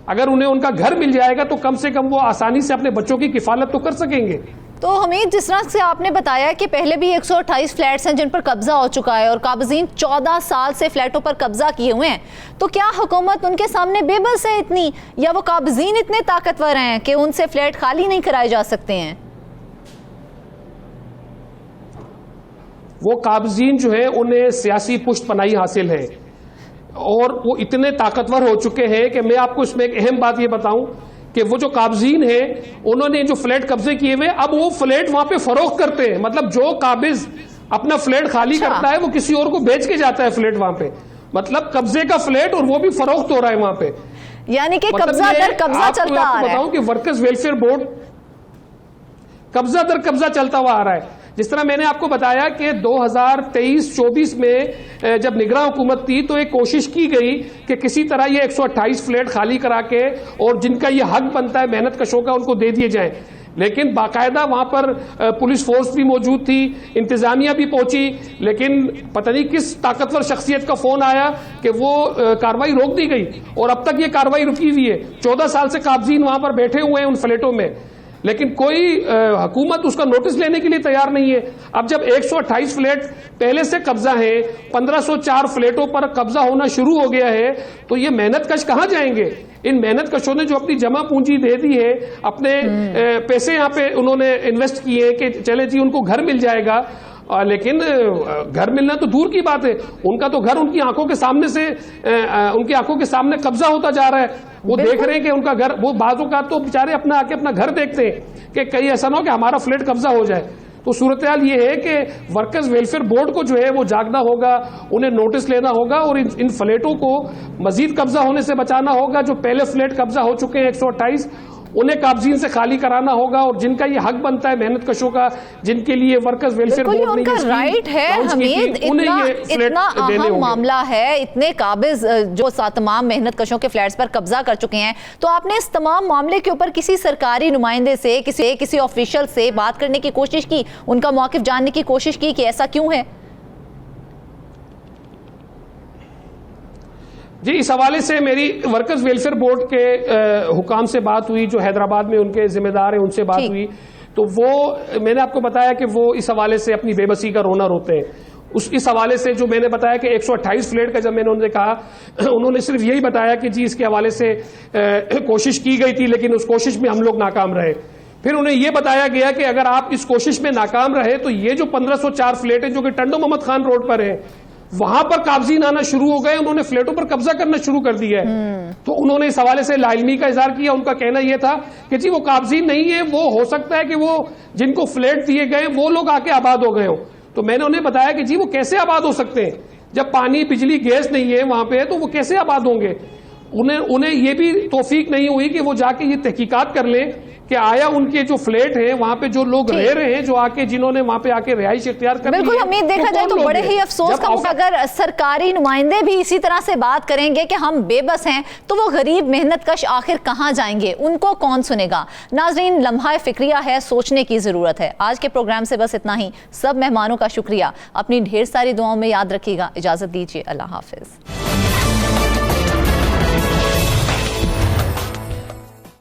अगर उन्हें उनका घर मिल जाएगा तो कम से कम वो आसानी से अपने बच्चों की किफालत तो कर सकेंगे। तो हमीद, जिस तरह से आपने बताया कि पहले भी 128 फ्लैट्स हैं जिन पर कब्जा हो चुका है और काबजीन 14 साल से फ्लैटों पर कब्जा किए हुए हैं, तो क्या हुकूमत उनके सामने बेबस है इतनी, या वो काबजीन इतने ताकतवर हैं कि उनसे फ्लैट खाली नहीं कराए जा सकते हैं? वो काबजीन जो है उन्हें सियासी पुष्ट पनाही हासिल है और वो इतने ताकतवर हो चुके हैं कि मैं आपको इसमें एक अहम बात ये बताऊं कि वो जो काबजीन है उन्होंने जो फ्लैट कब्जे किए हुए, अब वो फ्लैट वहां पे फरोख्त करते हैं। मतलब जो काबिज अपना फ्लैट खाली करता है वो किसी और को बेच के जाता है फ्लैट वहां पे, मतलब कब्जे का फ्लैट, और वो भी फरोख्त हो रहा है वहां पे। यानी कि कब्जा दर कब्जा चलता आ रहा है। बताऊं कि वर्कर्स वेलफेयर बोर्ड कब्जा दर कब्जा चलता हुआ आ रहा है। जिस तरह मैंने आपको बताया कि 2023-24 में जब निगरान हुकूमत थी तो एक कोशिश की गई कि किसी तरह ये 128 फ्लैट खाली करा के और जिनका ये हक बनता है मेहनत कशों का उनको दे दिए जाएं। लेकिन बाकायदा वहां पर पुलिस फोर्स भी मौजूद थी, इंतजामिया भी पहुंची, लेकिन पता नहीं किस ताकतवर शख्सियत का फोन आया कि वो कार्रवाई रोक दी गई और अब तक ये कार्रवाई रुकी हुई है। 14 साल से काबजीन वहां पर बैठे हुए हैं उन फ्लैटों में, लेकिन कोई हुकूमत उसका नोटिस लेने के लिए तैयार नहीं है। अब जब 128 फ्लैट पहले से कब्जा है, 1504 फ्लैटों पर कब्जा होना शुरू हो गया है, तो ये मेहनत कश कहां जाएंगे? इन मेहनत कशों ने जो अपनी जमा पूंजी दे दी है, अपने पैसे यहाँ पे उन्होंने इन्वेस्ट किए कि चले जी उनको घर मिल जाएगा, लेकिन घर मिलना तो दूर की बात है, उनका तो घर उनकी आंखों के सामने से उनकी आंखों के सामने कब्जा होता जा रहा है। वो देख रहे हैं कि उनका घर, वो बाजू का तो बेचारे अपना आके अपना घर देखते हैं कि कहीं ऐसा ना हो कि हमारा फ्लैट कब्जा हो जाए। तो सूरत हाल ये है कि वर्कर्स वेलफेयर बोर्ड को जो है वो जागना होगा, उन्हें नोटिस लेना होगा और इन फ्लैटों को मजीद कब्जा होने से बचाना होगा। जो पहले फ्लैट कब्जा हो चुके हैं 128, उन्हें काबजीन से खाली कराना होगा और जिनका ये हक बनता है मेहनत कशों का, जिनके लिए वर्कर्स वेलफेयर बोर्ड ने उनका राइट है। हमीद, इतना अहम मामला है, इतने काबिज जो तमाम मेहनत कशों के फ्लैट्स पर कब्जा कर चुके हैं, तो आपने इस तमाम मामले के ऊपर किसी सरकारी नुमाइंदे से, किसी ऑफिशियल से बात करने की कोशिश की, उनका मौकिफ जानने की कोशिश की कि ऐसा क्यों है? जी, इस हवाले से मेरी वर्कर्स वेलफेयर बोर्ड के हुकाम से बात हुई, जो हैदराबाद में उनके जिम्मेदार हैं, उनसे बात हुई। तो वो मैंने आपको बताया कि वो इस हवाले से अपनी बेबसी का रोना रोते हैं। इस हवाले से जो मैंने बताया कि 128 फ्लैट का जब मैंने उन्हें कहा, उन्होंने सिर्फ यही बताया कि जी इसके हवाले से कोशिश की गई थी लेकिन उस कोशिश में हम लोग नाकाम रहे। फिर उन्हें यह बताया गया कि अगर आप इस कोशिश में नाकाम रहे तो ये जो 1504 फ्लैट है जो कि टंडो मोहम्मद खान रोड पर है, वहां पर काबजीन आना शुरू हो गए, उन्होंने फ्लैटों पर कब्जा करना शुरू कर दिया है। तो उन्होंने इस हवाले से लाइलमी का इजहार किया। उनका कहना यह था कि जी वो काबजीन नहीं है, वो हो सकता है कि वो जिनको फ्लैट दिए गए वो लोग आके आबाद हो गए हो। तो मैंने उन्हें बताया कि जी वो कैसे आबाद हो सकते हैं, जब पानी बिजली गैस नहीं है वहां पे, तो वो कैसे आबाद होंगे। उन्हें ये भी तौफीक नहीं हुई कि वो जाके ये तहकीकात कर लें कि आया उनके जो फ्लैट हैं वहां पे जो लोग रह रहे हैं, जो आके जिन्होंने वहां पे आके रिहाइश इख्तियार कर बिल्कुल उम्मीद देखा जाए तो बड़े ही अफसोस का मौका, अगर सरकारी नुमाइंदे भी इसी तरह से बात करेंगे कि हम बेबस हैं, तो वो गरीब मेहनत कश आखिर कहां जाएंगे, उनको कौन सुनेगा। नाजरीन, लम्हा फिक्रिया है, सोचने की जरूरत है। आज के प्रोग्राम से बस इतना ही। सब मेहमानों का शुक्रिया, अपनी ढेर सारी दुआओं में याद रखिएगा। इजाजत दीजिए, अल्लाह हाफिज।